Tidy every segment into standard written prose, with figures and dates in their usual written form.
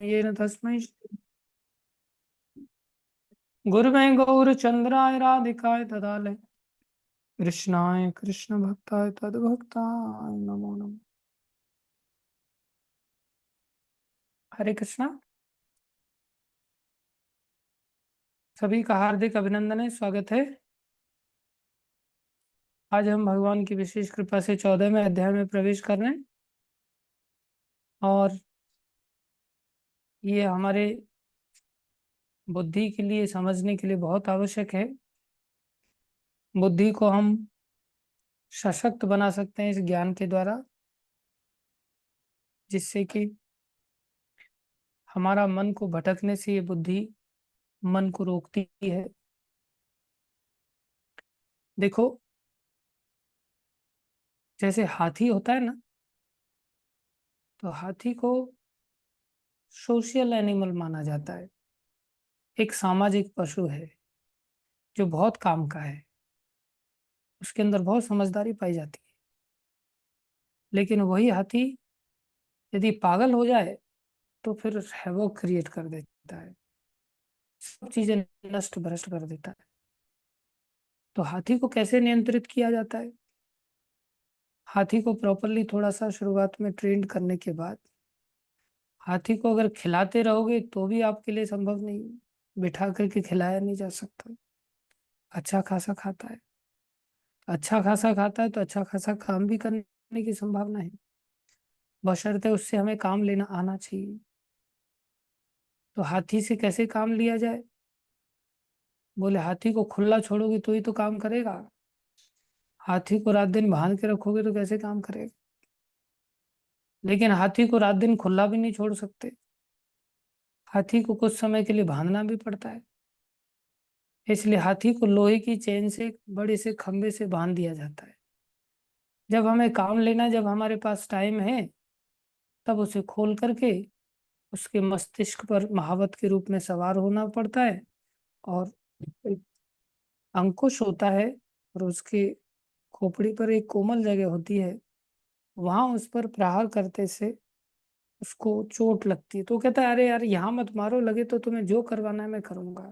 येन तस्मै गुरुवे गौरचंद्राय राधिकाय तदालय कृष्णाय कृष्ण भक्ताय तद्भक्ताय नमो नमः। हरे कृष्णा। सभी का हार्दिक अभिनंदन है, स्वागत है। आज हम भगवान की विशेष कृपा से 14वें अध्याय में प्रवेश कर रहे हैं और ये हमारे बुद्धि के लिए, समझने के लिए बहुत आवश्यक है। बुद्धि को हम सशक्त बना सकते हैं इस ज्ञान के द्वारा, जिससे कि हमारा मन को भटकने से ये बुद्धि मन को रोकती है। देखो, जैसे हाथी होता है ना, तो हाथी को सोशल एनिमल माना जाता है, एक सामाजिक पशु है जो बहुत काम का है, उसके अंदर बहुत समझदारी पाई जाती है। लेकिन वही हाथी यदि पागल हो जाए तो फिर हैवॉक क्रिएट कर देता है, सब चीजें नष्ट भ्रष्ट कर देता है। तो हाथी को कैसे नियंत्रित किया जाता है? हाथी को प्रॉपरली थोड़ा सा शुरुआत में ट्रेंड करने के बाद, हाथी को अगर खिलाते रहोगे तो भी आपके लिए संभव नहीं, बिठा करके खिलाया नहीं जा सकता। अच्छा खासा खाता है, अच्छा खासा खाता है तो अच्छा खासा काम भी करने की संभावना है, बशर्ते उससे हमें काम लेना आना चाहिए। तो हाथी से कैसे काम लिया जाए? बोले हाथी को खुला छोड़ोगे तो ही तो काम करेगा, हाथी को रात दिन बांध के रखोगे तो कैसे काम करेगा? लेकिन हाथी को रात दिन खुला भी नहीं छोड़ सकते, हाथी को कुछ समय के लिए बांधना भी पड़ता है। इसलिए हाथी को लोहे की चेन से, बड़े से खंबे से बांध दिया जाता है। जब हमें काम लेना, जब हमारे पास टाइम है, तब उसे खोल करके उसके मस्तिष्क पर महावत के रूप में सवार होना पड़ता है और एक अंकुश होता है और उसके खोपड़ी पर एक कोमल जगह होती है, वहां उस पर प्रहार करते से उसको चोट लगती है। तो कहता है अरे यार यहाँ मत मारो, लगे तो तुम्हें जो करवाना है मैं करूंगा।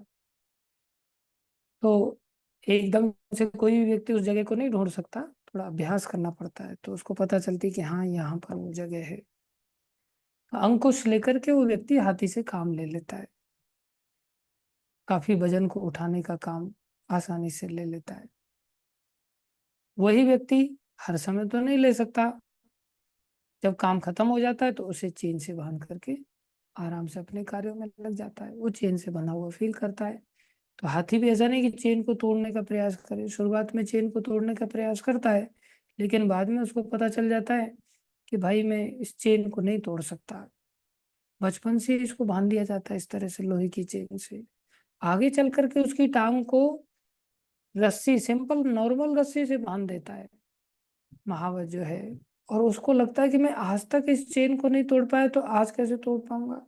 तो एकदम से कोई भी व्यक्ति उस जगह को नहीं ढूंढ सकता, थोड़ा अभ्यास करना पड़ता है तो उसको पता चलती है कि हाँ यहाँ पर वो जगह है। तो अंकुश लेकर के वो व्यक्ति हाथी से काम ले लेता है, काफी वजन को उठाने का काम आसानी से ले लेता है। वही व्यक्ति हर समय तो नहीं ले सकता, जब काम खत्म हो जाता है तो उसे चेन से बांध करके आराम से अपने कार्यों में लग जाता है, वो चेन से बंधा हुआ फील करता है। तो हाथी भी ऐसा नहीं कि चेन को तोड़ने का प्रयास करे, शुरुआत में चेन को तोड़ने का प्रयास करता है, लेकिन बाद में उसको पता चल जाता है कि भाई मैं इस चेन को नहीं तोड़ सकता। बचपन से इसको बांध दिया जाता है इस तरह से लोहे की चेन से। आगे चल करके उसकी टांग को रस्सी, सिंपल नॉर्मल रस्सी से बांध देता है महावत जो है, और उसको लगता है कि मैं आज तक इस चेन को नहीं तोड़ पाया तो आज कैसे तोड़ पाऊंगा।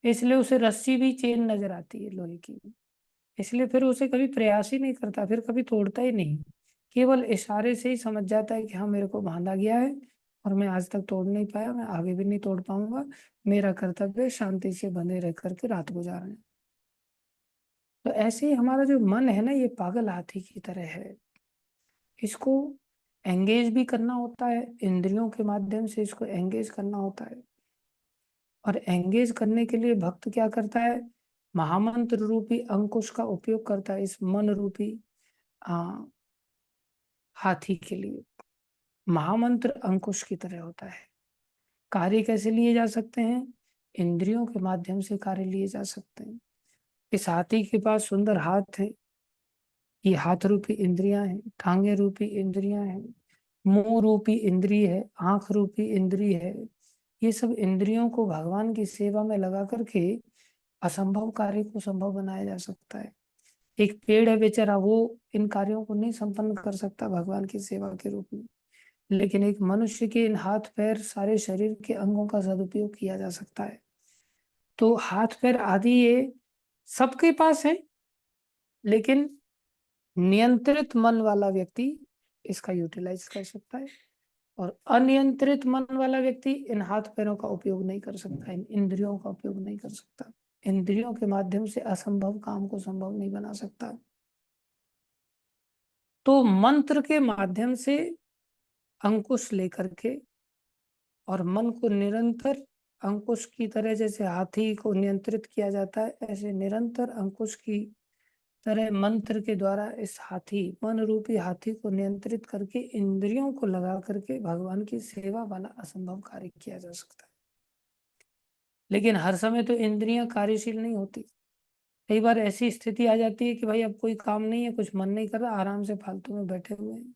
इसलिए उसे रस्सी भी चेन नजर आती है लोहे की, इसलिए फिर उसे कभी प्रयास ही नहीं करता, फिर कभी तोड़ता ही नहीं। केवल इशारे से ही समझ जाता है कि हाँ मेरे को बांधा गया है और मैं आज तक तोड़ नहीं पाया, मैं आगे भी नहीं तोड़ पाऊंगा, मेरा कर्तव्य है शांति से बंधे रह करके रात गुजारना। तो ऐसे ही हमारा जो मन है ना, ये पागल हाथी की तरह है, इसको एंगेज भी करना होता है, इंद्रियों के माध्यम से इसको एंगेज करना होता है। और एंगेज करने के लिए भक्त क्या करता है? महामंत्र रूपी अंकुश का उपयोग करता है इस मन रूपी आ, हाथी के लिए। महामंत्र अंकुश की तरह होता है। कार्य कैसे लिए जा सकते हैं? इंद्रियों के माध्यम से कार्य लिए जा सकते हैं। इस हाथी के पास सुंदर हाथ है, ये हाथ रूपी इंद्रियां हैं, टांगे रूपी इंद्रियां हैं, मुंह रूपी इंद्रिय है, आंख रूपी इंद्रिय है। ये सब इंद्रियों को भगवान की सेवा में लगा करके असंभव कार्य को संभव बनाया जा सकता है। एक पेड़ है बेचारा, वो इन कार्यों को नहीं संपन्न कर सकता भगवान की सेवा के रूप में, लेकिन एक मनुष्य के इन हाथ पैर सारे शरीर के अंगों का सदुपयोग किया जा सकता है। तो हाथ पैर आदि ये सबके पास है, लेकिन नियंत्रित मन वाला व्यक्ति इसका यूटिलाइज कर सकता है। और अनियंत्रित मन वाला व्यक्ति इन हाथ पैरों का उपयोग नहीं कर सकता, इन इंद्रियों का उपयोग नहीं कर सकता, इंद्रियों के माध्यम से असंभव काम को संभव नहीं बना सकता। तो मंत्र के माध्यम से अंकुश लेकर के और मन को निरंतर अंकुश की तरह, जैसे हाथी को नियंत्रित किया जाता है, ऐसे निरंतर अंकुश की तरह मंत्र के द्वारा इस हाथी, मन रूपी हाथी को नियंत्रित करके इंद्रियों को लगा करके भगवान की सेवा वाला असंभव कार्य किया जा सकता है। लेकिन हर समय तो इंद्रियां कार्यशील नहीं होती। कई बार ऐसी स्थिति आ जाती है कि भाई अब कोई काम नहीं है, कुछ मन नहीं कर रहा, आराम से फालतू में बैठे हुए हैं।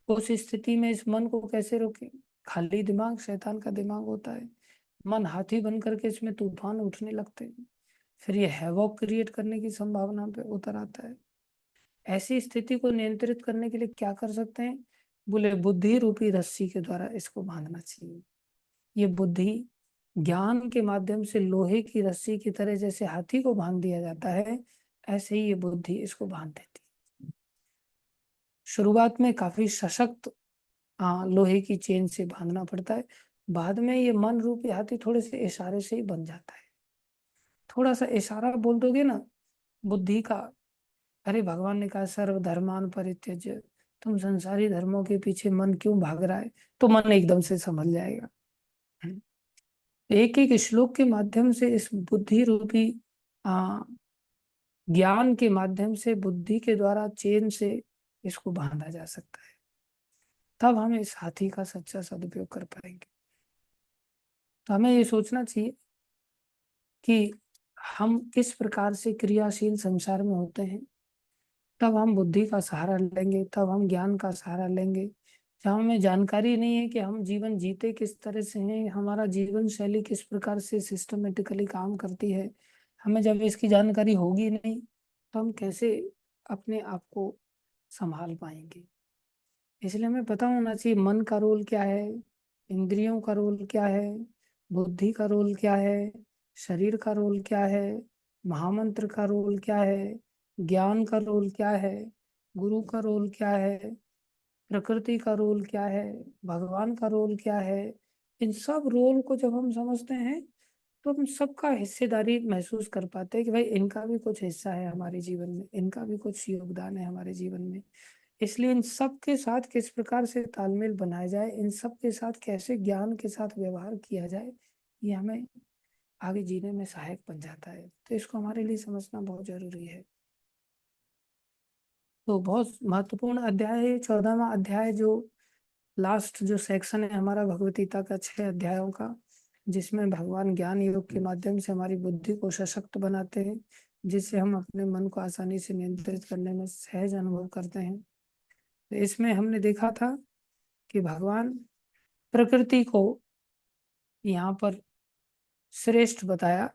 उस स्थिति में इस मन को कैसे रोकें? खाली दिमाग शैतान का दिमाग होता है। मन हाथी बन करके इसमें तूफान उठने लगते हैं, फिर ये हैवॉक क्रिएट करने की संभावना पे उतर आता है। ऐसी स्थिति को नियंत्रित करने के लिए क्या कर सकते हैं? बोले बुद्धि रूपी रस्सी के द्वारा इसको बांधना चाहिए। ये बुद्धि ज्ञान के माध्यम से लोहे की रस्सी की तरह जैसे हाथी को बांध दिया जाता है, ऐसे ही ये बुद्धि इसको बांध देती है। शुरुआत में काफी सशक्त लोहे की चेन से बांधना पड़ता है, बाद में ये मन रूपी हाथी थोड़े से इशारे से ही बन जाता है। थोड़ा सा इशारा बोल दोगे ना बुद्धि का, अरे भगवान ने कहा सर्व धर्मान परित्यज्य, तुम संसारी धर्मों के पीछे मन क्यों भाग रहा है, तो मन एकदम से समझ जाएगा। एक एक श्लोक के माध्यम से इस बुद्धि रूपी आ, ज्ञान के माध्यम से बुद्धि के द्वारा चेन से इसको बांधा जा सकता है, तब हम इस हाथी का सच्चा सदुपयोग कर पाएंगे। तो हमें ये सोचना चाहिए कि हम किस प्रकार से क्रियाशील संसार में होते हैं, तब हम बुद्धि का सहारा लेंगे, तब हम ज्ञान का सहारा लेंगे। जहाँ हमें जानकारी नहीं है कि हम जीवन जीते किस तरह से हैं, हमारा जीवन शैली किस प्रकार से सिस्टमेटिकली काम करती है, हमें जब इसकी जानकारी होगी नहीं, तो हम कैसे अपने आप को संभाल पाएंगे। इसलिए हमें पता होना चाहिए मन का रोल क्या है, इंद्रियों का रोल क्या है, बुद्धि का रोल क्या है, शरीर का रोल क्या है, महामंत्र का रोल क्या है, ज्ञान का रोल क्या है, गुरु का रोल क्या है, प्रकृति का रोल क्या है, भगवान का रोल क्या है। इन सब रोल को जब हम समझते हैं तो हम सबका हिस्सेदारी महसूस कर पाते हैं कि भाई इनका भी कुछ हिस्सा है हमारे जीवन में, इनका भी कुछ योगदान है हमारे जीवन में। इसलिए इन सब के साथ किस प्रकार से तालमेल बनाया जाए, इन सब के साथ कैसे ज्ञान के साथ व्यवहार किया जाए, ये हमें आगे जीने में सहायक बन जाता है। तो इसको हमारे लिए समझना बहुत जरूरी है। तो बहुत महत्वपूर्ण अध्याय है 14वां अध्याय, जो लास्ट जो सेक्शन है हमारा भगवत गीता का 6 अध्यायों का, जिसमें भगवान ज्ञान योग के माध्यम से हमारी बुद्धि को सशक्त बनाते हैं, जिससे हम अपने मन को आसानी से नियंत्रित करने में सहज अनुभव करते हैं। तो इसमें हमने देखा था कि भगवान प्रकृति को यहाँ पर श्रेष्ठ बताया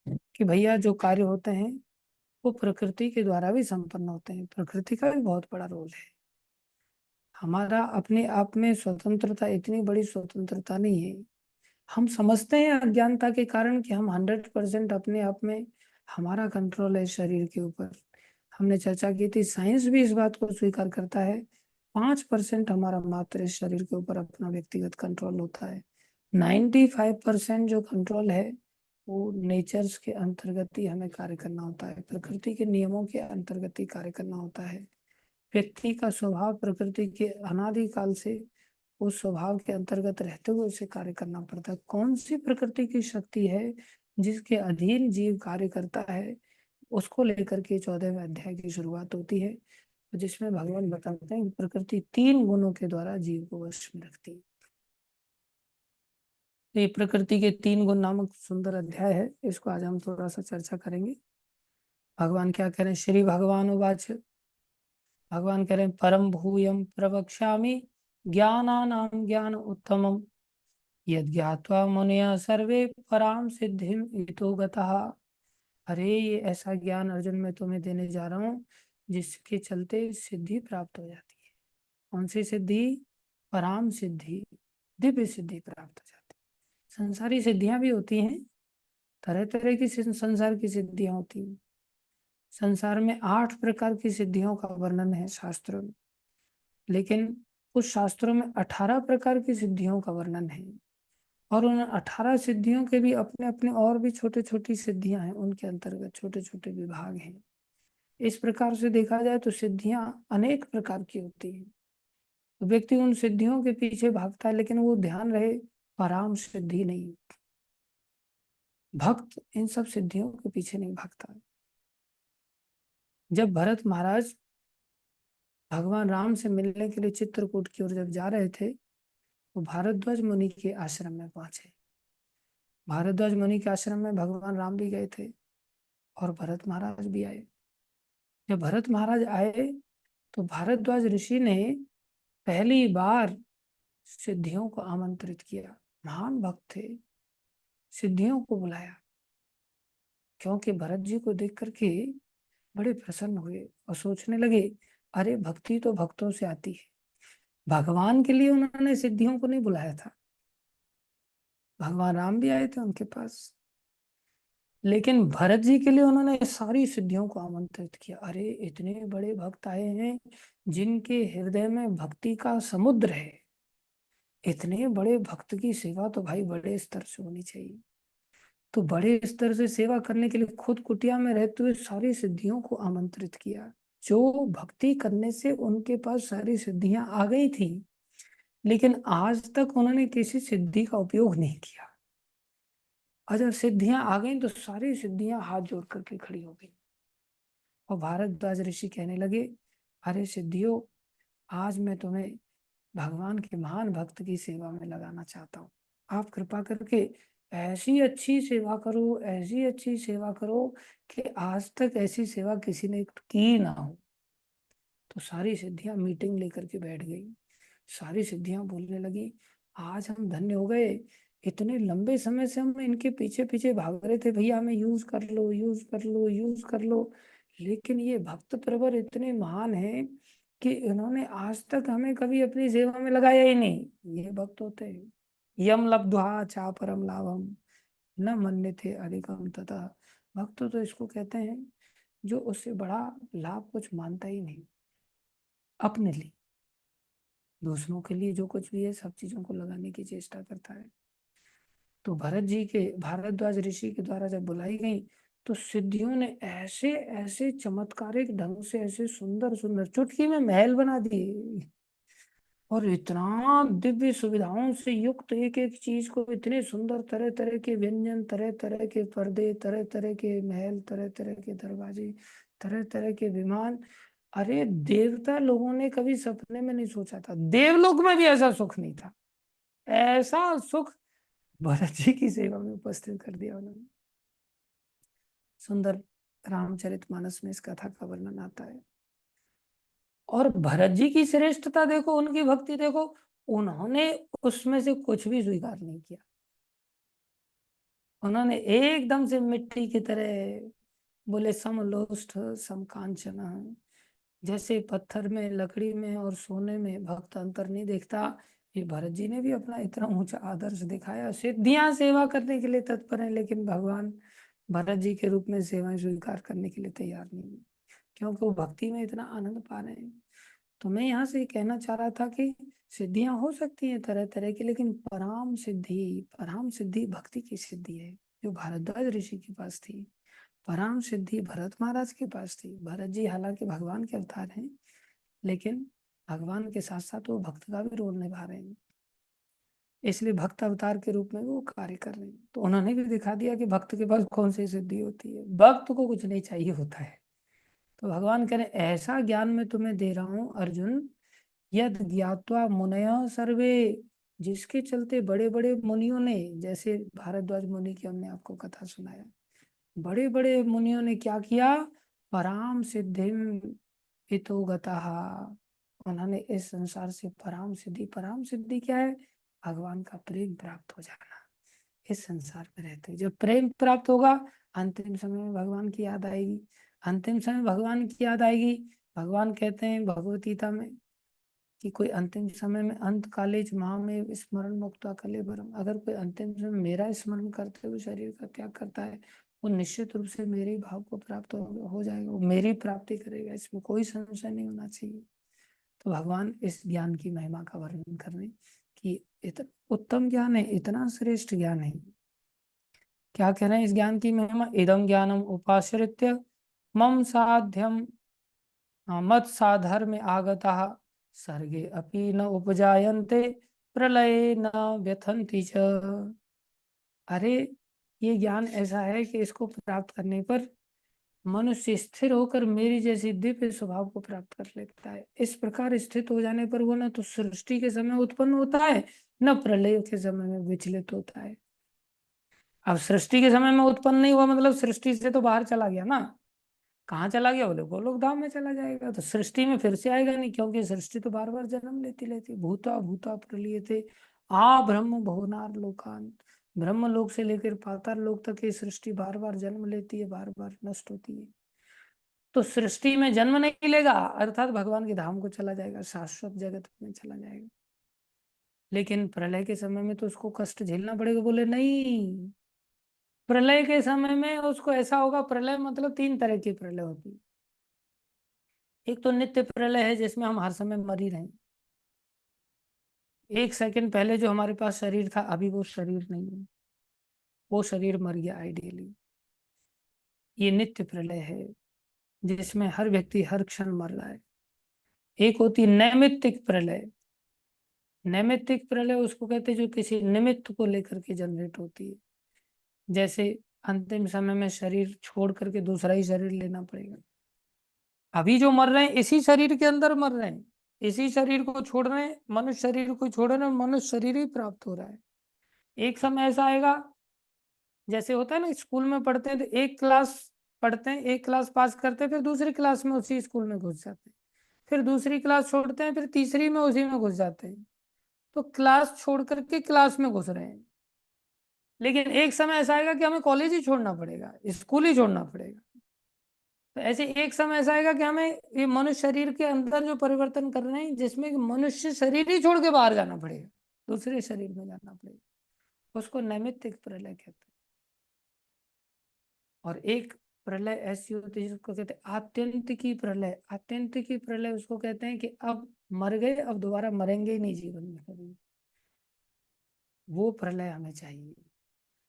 कि भैया जो कार्य होते हैं वो प्रकृति के द्वारा भी संपन्न होते हैं, प्रकृति का भी बहुत बड़ा रोल है। हमारा अपने आप में स्वतंत्रता, इतनी बड़ी स्वतंत्रता नहीं है। हम समझते हैं अज्ञानता के कारण कि हम 100% अपने आप में, हमारा कंट्रोल है शरीर के ऊपर। हमने चर्चा की थी, साइंस भी इस बात को स्वीकार करता है, 5% हमारा मात्र इस शरीर के ऊपर अपना व्यक्तिगत कंट्रोल होता है। 95% जो कंट्रोल है वो नेचर्स के अंतर्गत ही हमें कार्य करना होता है, प्रकृति के नियमों के अंतर्गत ही कार्य करना होता है। व्यक्ति का स्वभाव प्रकृति के अनादि काल से उस स्वभाव के अंतर्गत रहते हुए उसे कार्य करना पड़ता है। कौन सी प्रकृति की शक्ति है जिसके अधीन जीव कार्य करता है, उसको लेकर के 14वें अध्याय की शुरुआत होती है, जिसमें भगवान बताते हैं कि प्रकृति 3 गुणों के द्वारा जीव को वश में रखती है। तो ये प्रकृति के 3 गुण नामक सुंदर अध्याय है, इसको आज हम थोड़ा सा चर्चा करेंगे। भगवान क्या कह रहे हैं? श्री भगवान उवाच, भगवान कह रहे हैं परम भूयम प्रवक्ष्यामि ज्ञानानां ज्ञान उत्तमम यद ज्ञात्वा मुनयः सर्वे पराम सिद्धिम इतो गतः। अरे ये ऐसा ज्ञान अर्जुन मैं तुम्हें देने जा रहा हूँ जिसके चलते सिद्धि प्राप्त हो जाती है। कौन सी सिद्धि? पराम सिद्धि, दिव्य सिद्धि प्राप्त हो जाती है। संसारी सिद्धियां भी होती हैं, तरह तरह की संसार की सिद्धियां होती हैं। संसार में 8 प्रकार की सिद्धियों का वर्णन है शास्त्रों में, लेकिन उस शास्त्रों में 18 प्रकार की सिद्धियों का वर्णन है, और उन 18 सिद्धियों के भी अपने अपने और भी छोटे छोटी सिद्धियां हैं, उनके अंतर्गत छोटे छोटे विभाग हैं। इस प्रकार से देखा जाए तो सिद्धियां अनेक प्रकार की होती हैं। तो व्यक्ति उन सिद्धियों के पीछे भागता है, लेकिन वो ध्यान रहे पराम सिद्धि नहीं। भक्त इन सब सिद्धियों के पीछे नहीं भागता। जब भरत महाराज भगवान राम से मिलने के लिए चित्रकूट की ओर जब जा रहे थे, तो भारद्वाज मुनि के आश्रम में पहुंचे। भारद्वाज मुनि के आश्रम में भगवान राम भी गए थे और भरत महाराज भी आए। जब भरत महाराज आए तो भारद्वाज ऋषि ने पहली बार सिद्धियों को आमंत्रित किया। महान भक्त थे, सिद्धियों को बुलाया, क्योंकि भरत जी को देख करके बड़े प्रसन्न हुए और सोचने लगे, अरे भक्ति तो भक्तों से आती है। भगवान के लिए उन्होंने सिद्धियों को नहीं बुलाया था, भगवान राम भी आए थे उनके पास, लेकिन भरत जी के लिए उन्होंने सारी सिद्धियों को आमंत्रित किया। अरे इतने बड़े भक्त आए हैं जिनके हृदय में भक्ति का समुद्र है, इतने बड़े भक्त की सेवा तो भाई बड़े स्तर से होनी चाहिए। तो बड़े स्तर से सेवा करने के लिए खुद कुटिया में रहते हुए सारी सिद्धियों को आमंत्रित किया। जो भक्ति करने से उनके पास सारी सिद्धियां आ गई थी, लेकिन आज तक उन्होंने किसी सिद्धि का उपयोग नहीं किया। और जब सिद्धियां आ गई तो सारी सिद्धियां हाथ जोड़ करके खड़ी हो गई, और भारद्वाज ऋषि कहने लगे, अरे सिद्धियों, आज मैं तुम्हें भगवान के महान भक्त की सेवा में लगाना चाहता हूँ। आप कृपा करके ऐसी अच्छी सेवा करो, ऐसी अच्छी सेवा करो कि आज तक ऐसी सेवा किसी ने की ना हो। तो सारी सिद्धियां मीटिंग लेकर के बैठ गई। सारी सिद्धियां बोलने लगी, आज हम धन्य हो गए, इतने लंबे समय से हम इनके पीछे पीछे भाग रहे थे, भैया हमें यूज कर लो, यूज कर लो, यूज कर लो, लेकिन ये भक्त प्रवर इतने महान हैं कि इन्होंने आज तक हमें कभी अपनी सेवा में लगाया ही नहीं। ये भक्त होते हैं। यम लब्ध्वा चा परम लाभम न मन्यते अधिकम तथा। भक्त तो इसको कहते हैं जो उससे बड़ा लाभ कुछ मानता ही नहीं। अपने लिए, दूसरों के लिए जो कुछ भी है सब चीजों को लगाने की चेष्टा करता है। तो भरत जी के, भारद्वाज ऋषि के द्वारा जब बुलाई गई, तो सिद्धियों ने ऐसे ऐसे चमत्कारिक ढंग से, ऐसे सुंदर सुंदर, चुटकी में महल बना दिए, और इतना दिव्य सुविधाओं से युक्त एक एक चीज को, इतने सुंदर, तरह तरह के व्यंजन, तरह तरह के पर्दे, तरह तरह के महल, तरह तरह के दरवाजे, तरह तरह के विमान। अरे देवता लोगों ने कभी सपने में नहीं सोचा था, देवलोक में भी ऐसा सुख नहीं था। ऐसा सुख भरत जी की सेवा में उपस्थित कर दिया उन्होंने। सुंदर रामचरितमानस में इस कथा का वर्णन आता है। और भरत जी की श्रेष्ठता देखो, उनकी भक्ति देखो, उन्होंने उसमें से कुछ भी स्वीकार नहीं किया। उन्होंने एकदम से मिट्टी की तरह बोले, समलोष्ठ समकांचन। जैसे पत्थर में, लकड़ी में और सोने में भक्त अंतर नहीं देखता, ये भरत जी ने भी अपना इतना ऊंचा आदर्श दिखाया। सिद्धियां सेवा करने के लिए तत्पर है, लेकिन भगवान भरत जी के रूप में सेवाएं स्वीकार करने के लिए तैयार नहीं है, क्योंकि वो भक्ति में इतना आनंद पा रहे हैं। तो मैं यहाँ से कहना चाह रहा था कि सिद्धियां हो सकती हैं तरह तरह की, लेकिन परम सिद्धि भक्ति की सिद्धि है, जो भारद्वाज ऋषि के पास थी। परम सिद्धि भरत महाराज के पास थी। भरत जी हालांकि भगवान के अवतार हैं, लेकिन भगवान के साथ साथ वो भक्त का भी रोल निभा रहे हैं, इसलिए भक्त अवतार के रूप में वो कार्य कर रहे हैं। तो उन्होंने भी दिखा दिया कि भक्त के पास कौन सी सिद्धि होती है। भक्त को कुछ नहीं चाहिए होता है। तो भगवान कह रहे हैं, ऐसा ज्ञान मैं तुम्हें दे रहा हूं अर्जुन, यद ज्ञात्वा मुनय सर्वे, जिसके चलते बड़े बड़े मुनियों ने, जैसे भारद्वाज मुनि की हमने आपको कथा सुनाया, बड़े बड़े मुनियों ने क्या किया, पराम सिद्धिम हितो गतः, उन्होंने इस संसार से पराम सिद्धि, पराम सिद्धि क्या है, भगवान का प्रेम प्राप्त हो जाना। इस संसार में रहते जब प्रेम प्राप्त होगा, अंतिम समय में भगवान की याद आएगी। अंतिम समय भगवान की याद आएगी। भगवान कहते हैं भगवत गीता में कि कोई अंतिम समय में, अंत काले माँ में स्मरण मुक्ता कलेवरम, अगर कोई अंतिम समय मेरा स्मरण करते हुए शरीर का त्याग करता है, वो निश्चित रूप से मेरे भाव को प्राप्त हो जाएगा, वो मेरी प्राप्ति करेगा, इसमें कोई संशय नहीं होना चाहिए। तो भगवान इस ज्ञान की महिमा का वर्णन कर रहे हैं कि इतना उत्तम ज्ञान है, इतना श्रेष्ठ ज्ञान है। क्या कह रहे हैं इस ज्ञान की महिमा? इदम ज्ञानम उपाश्रित्य मम साध्यम मत साधर्म आगता सर्गे अपि न उपजायन्ते प्रलये न व्यथन्ति च। अरे ये ज्ञान ऐसा है कि इसको प्राप्त करने पर मनुष्य स्थिर होकर मेरी जैसी दिव्य स्वभाव को प्राप्त कर लेता है। इस प्रकार स्थित हो जाने पर वो न तो सृष्टि के समय उत्पन्न होता है, न प्रलय के समय में विचलित होता है। अब सृष्टि के समय में उत्पन्न नहीं हुआ मतलब सृष्टि से तो बाहर चला गया ना। कहाँ चला गया? बोले गोलोक धाम में चला जाएगा, तो सृष्टि में फिर से आएगा नहीं, क्योंकि सृष्टि तो बार बार जन्म लेती लेती। भूता भूता प्रलीयते आ ब्रह्म भुवनार लोकान। ब्रह्म लोक से लेकर पाताल लोक तक ये सृष्टि बार बार जन्म लेती है, बार बार नष्ट होती है। तो सृष्टि में जन्म नहीं लेगा अर्थात भगवान के धाम को चला जाएगा, शाश्वत जगत में चला जाएगा। लेकिन प्रलय के समय में तो उसको कष्ट झेलना पड़ेगा। बोले नहीं, प्रलय के समय में उसको ऐसा होगा, प्रलय मतलब 3 तरह की प्रलय होती है। एक तो नित्य प्रलय है जिसमें हम हर समय मर ही रहे हैं। 1 सेकंड पहले जो हमारे पास शरीर था अभी वो शरीर नहीं है, वो शरीर मर गया आइडियली। ये नित्य प्रलय है जिसमें हर व्यक्ति हर क्षण मर रहा है। एक होती नैमित्तिक प्रलय। नैमित्तिक प्रलय उसको कहते हैं जो किसी निमित्त को लेकर के जनरेट होती है। जैसे अंतिम समय में शरीर छोड़ करके दूसरा ही शरीर लेना पड़ेगा। अभी जो मर रहे हैं इसी शरीर के अंदर मर रहे हैं, इसी शरीर को छोड़ रहे हैं, मनुष्य शरीर को छोड़ रहे हैं, मनुष्य शरीर ही प्राप्त हो रहा है। एक समय ऐसा आएगा, जैसे होता है ना स्कूल में पढ़ते हैं तो एक क्लास पढ़ते हैं, एक क्लास पास करते हैं, फिर दूसरी क्लास में उसी स्कूल में घुस जाते हैं, फिर दूसरी क्लास छोड़ते हैं, फिर तीसरी में उसी में घुस जाते हैं। तो क्लास छोड़ करके क्लास में घुस रहे हैं। लेकिन एक समय ऐसा आएगा कि हमें कॉलेज ही छोड़ना पड़ेगा, स्कूल ही छोड़ना पड़ेगा। तो ऐसे एक समय ऐसा आएगा कि हमें ये मनुष्य शरीर के अंदर जो परिवर्तन कर रहे हैं जिसमें मनुष्य शरीर ही छोड़ के बाहर जाना पड़ेगा, दूसरे शरीर में जाना पड़ेगा। उसको नैमित्तिक प्रलय कहते हैं। और एक प्रलय ऐसी होती है जिसको कहते हैं आत्यंतिकी प्रलय। आत्यंतिकी प्रलय उसको कहते हैं कि अब मर गए, अब दोबारा मरेंगे ही नहीं जीवन में कभी। वो प्रलय हमें चाहिए,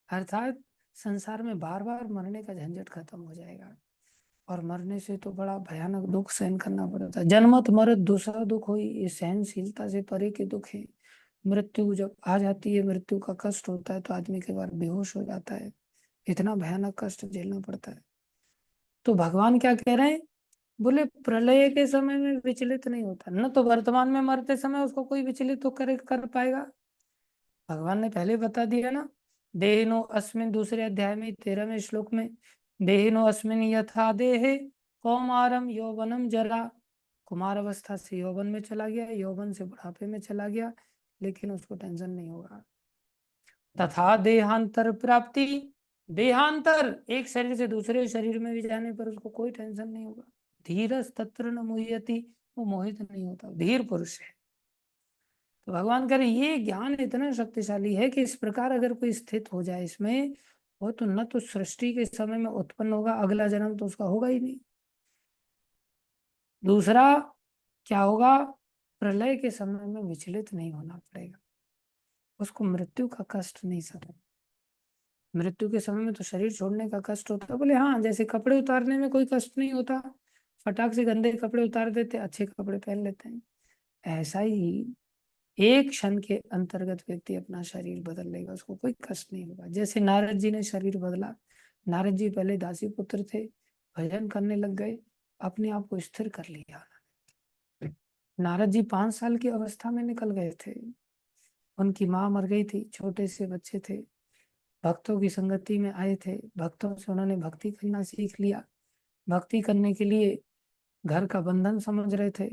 अर्थात संसार में बार बार मरने का झंझट खत्म हो जाएगा। और मरने से तो बड़ा भयानक दुख सहन करना पड़ता है। जन्मत मरत दूसरा दुख हुई, ये सहनशीलता से परे के दुख है। मृत्यु जब आ जाती है, मृत्यु का कष्ट होता है तो आदमी के बाद बेहोश हो जाता है, इतना भयानक कष्ट झेलना पड़ता है। तो भगवान क्या कह रहे हैं? बोले प्रलय के समय में विचलित नहीं होता, न तो वर्तमान में मरते समय उसको कोई विचलित तो कर पाएगा। भगवान ने पहले बता दिया ना, देहिनो अस्मिन, दूसरे अध्याय में 13वें श्लोक में, देहिनो अस्मिन यथा देहे कौमारम यौवनम जरा। कुमार अवस्था से यौवन में चला गया, यौवन से बुढ़ापे में चला गया, लेकिन उसको टेंशन नहीं होगा। तथा देहांतर प्राप्ति, देहांतर एक शरीर से दूसरे शरीर में भी जाने पर उसको कोई टेंशन नहीं होगा। धीरज तत्र न मुह्यति, वो मोहित नहीं होता, धीर पुरुष है। तो भगवान कह रहे ये ज्ञान इतना शक्तिशाली है कि इस प्रकार अगर कोई स्थित हो जाए इसमें, वो तो न तो सृष्टि के समय में उत्पन्न होगा, अगला जन्म तो उसका होगा ही नहीं। दूसरा क्या होगा? प्रलय के समय में विचलित नहीं होना पड़ेगा, उसको मृत्यु का कष्ट नहीं सता। मृत्यु के समय में तो शरीर छोड़ने का कष्ट होता है। बोले हाँ, जैसे कपड़े उतारने में कोई कष्ट नहीं होता, फटाक से गंदे कपड़े उतार देते, अच्छे कपड़े पहन लेते हैं। ऐसा ही एक क्षण के अंतर्गत व्यक्ति अपना शरीर बदल लेगा, उसको कोई कष्ट नहीं होगा। जैसे नारद जी ने शरीर बदला। नारद जी पहले दासी पुत्र थे, भजन करने लग गए, अपने आप को स्थिर कर लिया। नारद जी 5 साल की अवस्था में निकल गए थे, उनकी माँ मर गई थी, छोटे से बच्चे थे, भक्तों की संगति में आए थे, भक्तों से उन्होंने भक्ति करना सीख लिया। भक्ति करने के लिए घर का बंधन समझ रहे थे,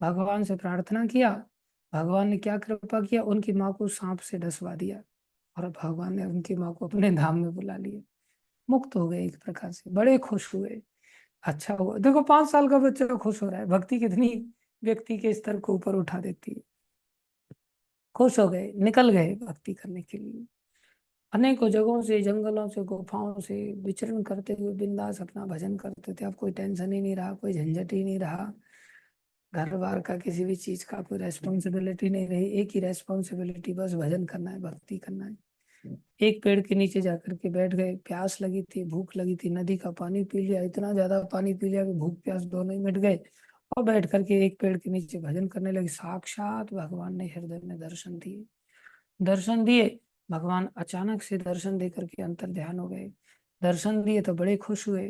भगवान से प्रार्थना किया, भगवान ने क्या कृपा किया, उनकी माँ को सांप से डसवा दिया और भगवान ने उनकी माँ को अपने धाम में बुला लिया। मुक्त हो गए, एक प्रकार से बड़े खुश हुए। अच्छा हुआ, देखो 5 साल का बच्चा खुश हो रहा है, भक्ति कितनी व्यक्ति के स्तर को ऊपर उठा देती है। खुश हो गए, निकल गए भक्ति करने के लिए। अनेकों जगहों से, जंगलों से, गुफाओं से विचरण करते हुए बिंदास अपना भजन करते थे। अब कोई टेंशन ही नहीं रहा, कोई झंझट ही नहीं रहा। घर बार का किसी भी चीज का कोई रेस्पॉन्सिबिलिटी नहीं रही, एक ही रेस्पॉन्सिबिलिटी, बस भजन करना है, भक्ति करना है। एक पेड़ के नीचे जाकर के बैठ गए, प्यास लगी थी, भूख लगी थी, नदी का पानी पी लिया, इतना ज्यादा पानी पी लिया कि भूख प्यास दोनों ही मिट गए, और बैठ करके एक पेड़ के नीचे भजन करने लगे। साक्षात भगवान ने हृदय में दर्शन दिए। दर्शन दिए, भगवान अचानक से दर्शन दे करके अंतर ध्यान हो गए। दर्शन दिए तो बड़े खुश हुए।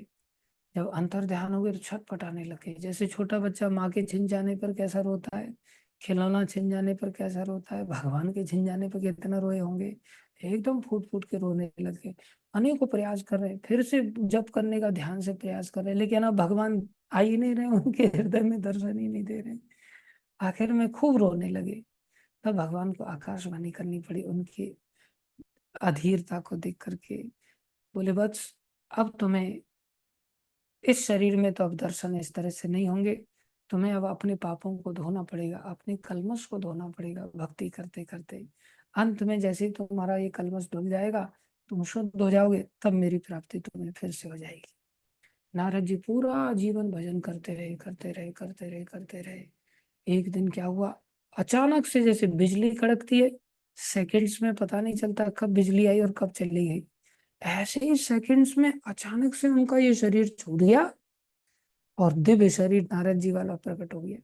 जब अंतर ध्यान हो गए तो छटपटाने लगे, जैसे छोटा बच्चा माँ के छिन जाने पर कैसा रोता है, खिलौना छिन जाने पर कैसा रोता है, भगवान के छिन जाने पर कितना रोए होंगे। एकदम फूट फूट के रोने लगे। अनेकों प्रयास कर रहे हैं, फिर से जप करने का ध्यान से प्रयास कर रहे हैं, लेकिन अब भगवान आ ही नहीं रहे, उनके हृदय में दर्शन ही नहीं दे रहे। आखिर में खूब रोने लगे। तब भगवान को आकाशवाणी करनी पड़ी उनकी अधीरता को देख करके। बोले, बस अब तुम्हें इस शरीर में तो अब दर्शन इस तरह से नहीं होंगे, तुम्हें अब अपने पापों को धोना पड़ेगा, अपने कलमश को धोना पड़ेगा भक्ति करते करते। अंत में जैसे ही तुम्हारा ये कलमश धुल जाएगा, तुम शुद्ध हो जाओगे, तब मेरी प्राप्ति तुम्हें फिर से हो जाएगी। नारद जी पूरा जीवन भजन करते रहे, करते रहे, करते रहे, करते रहे। एक दिन क्या हुआ, अचानक से जैसे बिजली कड़कती है, सेकंड्स में पता नहीं चलता कब बिजली आई और कब चली गई, ऐसे ही सेकंड्स में अचानक से उनका ये शरीर छूट गया और दिव्य शरीर नारद जी वाला प्रकट हो गया,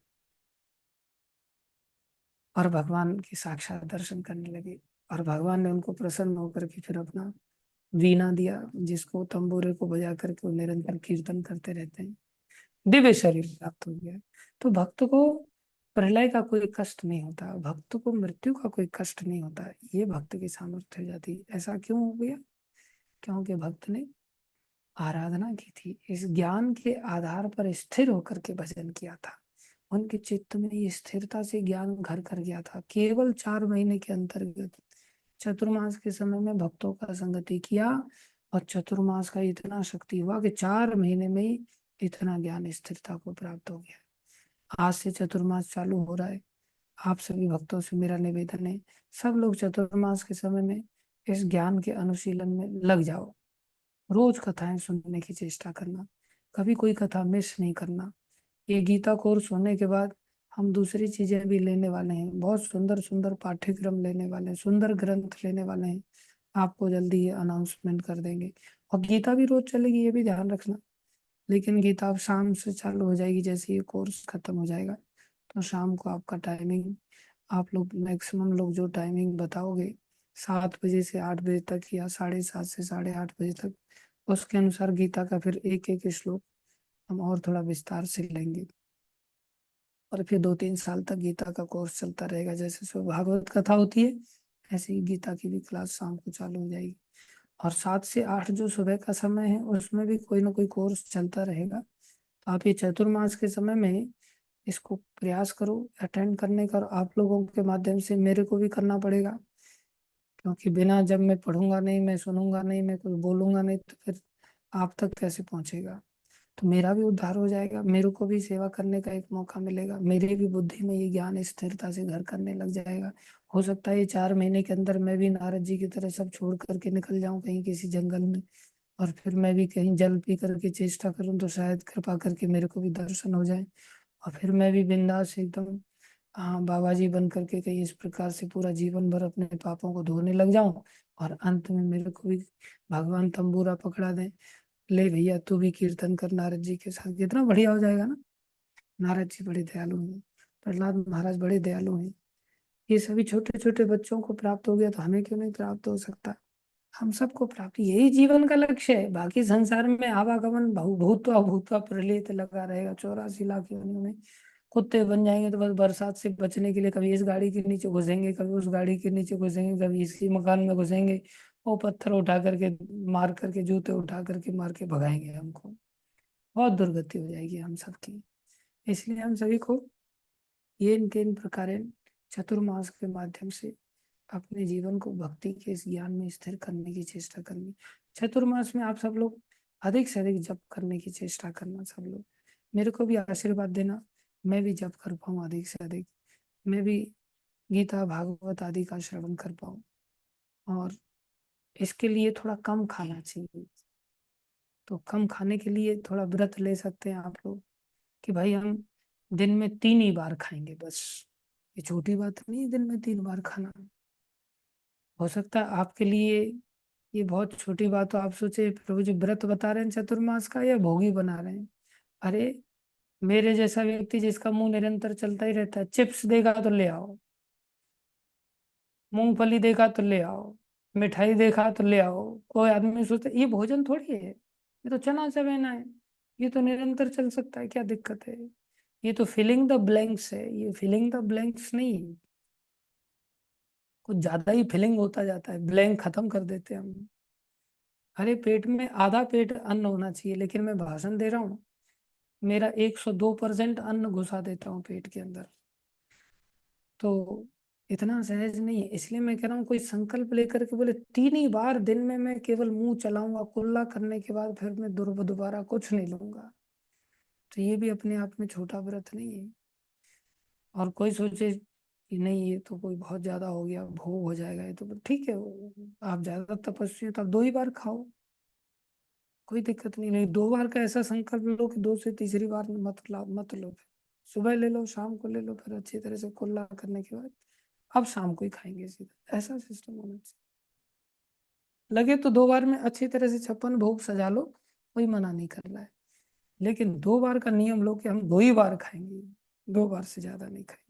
और भगवान के साक्षात दर्शन करने लगे। और भगवान ने उनको प्रसन्न होकर के फिर अपना वीणा दिया, जिसको तंबूरे को बजा करके वो निरंतर कीर्तन करते रहते हैं। दिव्य शरीर प्राप्त हो गया। तो भक्त को प्रलय का कोई कष्ट नहीं होता, भक्त को मृत्यु का कोई कष्ट नहीं होता, ये भक्त की सामर्थ्य हो जाती है। ऐसा क्यों हो गया? क्योंकि भक्त ने आराधना की थी, इस ज्ञान के आधार पर स्थिर होकर के भजन किया था। उनके चित्त में ये स्थिरता से ज्ञान घर कर गया था। केवल 4 महीने के अंतर्गत चतुर्मास के समय में भक्तों का संगति किया, और चतुर्मास का इतना शक्ति हुआ कि 4 महीने में ही इतना ज्ञान स्थिरता को प्राप्त हो गया। आज से चतुर्मास चालू हो रहा है। आप सभी भक्तों से मेरा निवेदन है, सब लोग चतुर्मास के समय में इस ज्ञान के अनुशीलन में लग जाओ। रोज कथाएं सुनने की चेष्टा करना, कभी कोई कथा मिस नहीं करना। ये गीता कोर्स होने के बाद हम दूसरी चीजें भी लेने वाले हैं, बहुत सुंदर सुंदर पाठ्यक्रम लेने वाले हैं, सुंदर ग्रंथ लेने वाले हैं। आपको जल्दी ये अनाउंसमेंट कर देंगे। और गीता भी रोज चलेगी, ये भी ध्यान रखना। लेकिन गीता अब शाम से चालू हो जाएगी, जैसे ये कोर्स खत्म हो जाएगा। तो शाम को आपका टाइमिंग, आप लोग मैक्सिमम लोग जो टाइमिंग बताओगे, 7 बजे से 8 बजे तक, या 7:30 से 8:30 बजे तक, उसके अनुसार गीता का फिर एक एक श्लोक हम और थोड़ा विस्तार से लेंगे। और फिर 2-3 साल तक गीता का कोर्स चलता रहेगा। जैसे सुबह भागवत कथा होती है, ऐसे ही गीता की भी क्लास शाम को चालू हो जाएगी। और 7 से 8 जो सुबह का समय है, उसमें भी कोई ना कोई कोर्स चलता रहेगा। तो आप ये चतुर्मास के समय में इसको प्रयास करो अटेंड करने का। और आप लोगों के माध्यम से मेरे को भी करना पड़ेगा, क्योंकि बिना जब मैं पढ़ूंगा नहीं, मैं सुनूंगा नहीं, मैं कुछ बोलूंगा नहीं, तो फिर आप तक कैसे पहुंचेगा? तो मेरा भी उद्धार हो जाएगा, मेरे को भी सेवा करने का एक मौका मिलेगा, मेरी भी बुद्धि में ये ज्ञान स्थिरता से घर करने लग जाएगा। हो सकता है ये 4 महीने के अंदर मैं भी नारद जी की तरह सब छोड़ करके निकल जाऊं कहीं किसी जंगल में, और फिर मैं भी कहीं जल पी करके चेष्टा करूं, तो शायद कृपा करके मेरे को भी दर्शन हो जाए। और फिर मैं भी बिंदास एकदम, हाँ, बाबा जी बन करके कहीं इस प्रकार से पूरा जीवन भर अपने पापों को धोने लग जाऊं, और अंत में मेरे को भी भगवान तंबूरा पकड़ा दे, ले भैया तू भी कीर्तन कर नारद जी के साथ। कितना बढ़िया हो जाएगा ना। नारद जी बड़े दयालु हैं, प्रहलाद महाराज बड़े दयालु हैं। ये सभी छोटे छोटे बच्चों को प्राप्त हो गया, तो हमें क्यों नहीं प्राप्त हो सकता? हम सबको प्राप्त, यही जीवन का लक्ष्य है। बाकी संसार में आवागमन बहु भूतवा भूतवा प्रलय लगा रहेगा 84 लाख योनियों में। कुत्ते बन जाएंगे तो बस बरसात से बचने के लिए कभी इस गाड़ी के नीचे घुसेंगे, कभी उस गाड़ी के नीचे घुसेंगे, कभी इसी मकान में घुसेंगे। वो पत्थर उठा करके, मार करके, जूते उठा करके मार के भगाएंगे हमको। बहुत दुर्गति हो जाएगी हम सबकी। इसलिए हम सभी को ये इनके इन प्रकार चतुर्मास के माध्यम से अपने जीवन को भक्ति के इस ज्ञान में स्थिर करने की चेष्टा करनी। चतुर्मास में आप सब लोग अधिक से अधिक जप करने की चेष्टा करना। सब लोग मेरे को भी आशीर्वाद देना, मैं भी जप कर पाऊँ अधिक से अधिक, मैं भी गीता भागवत आदि का श्रवण कर पाऊँ। और इसके लिए थोड़ा कम खाना चाहिए। तो कम खाने के लिए थोड़ा व्रत ले सकते हैं आप लोग, कि भाई हम दिन में 3 ही बार खाएंगे बस। ये छोटी बात नहीं है दिन में 3 बार खाना। हो सकता है आपके लिए ये बहुत छोटी बात हो, आप सोचे प्रभु जी व्रत बता रहे हैं चतुर्मास का या भोगी बना रहे हैं। अरे मेरे जैसा व्यक्ति जिसका मुंह निरंतर चलता ही रहता है, चिप्स देगा तो ले आओ, मूंगफली देखा तो ले आओ, मिठाई देखा तो ले आओ, कोई आदमी सोचता ये भोजन थोड़ी है, ये तो चना चबेना है, ये तो निरंतर चल सकता है, क्या दिक्कत है। ये तो फिलिंग द ब्लैंक्स है, ये फिलिंग द ब्लैंक्स नहीं है। कुछ ज्यादा ही फिलिंग होता जाता है, ब्लैंक खत्म कर देते हैं हम। अरे पेट में आधा पेट अन्न होना चाहिए, लेकिन मैं भाषण दे रहा हूँ, मेरा 102% अन्न घुसा देता हूँ पेट के अंदर। तो इतना सहज नहीं है, इसलिए मैं कह रहा हूँ कोई संकल्प लेकर के बोले 3 ही बार दिन में मैं केवल मुंह चलाऊंगा, कुल्ला करने के बाद फिर मैं दोबारा कुछ नहीं लूंगा, तो ये भी अपने आप में छोटा व्रत नहीं है। और कोई सोचे कि नहीं ये तो कोई बहुत ज्यादा हो गया, भोग हो जाएगा, ये तो ठीक है, आप ज्यादा तपस्वी हो तो आप 2 ही बार खाओ, कोई दिक्कत नहीं। नहीं 2 बार का ऐसा संकल्प लो कि 2 से तीसरी बार मत लो। सुबह ले लो, शाम को ले लो, फिर अच्छी तरह से कुल्ला करने के बाद अब शाम को ही खाएंगे सीधा, ऐसा सिस्टम होना चाहिए। लगे तो 2 बार में अच्छी तरह से 56 भोग सजा लो, कोई मना नहीं कर रहा है, लेकिन 2 बार का नियम लो कि हम 2 ही बार खाएंगे, 2 बार से ज्यादा नहीं खाएंगे।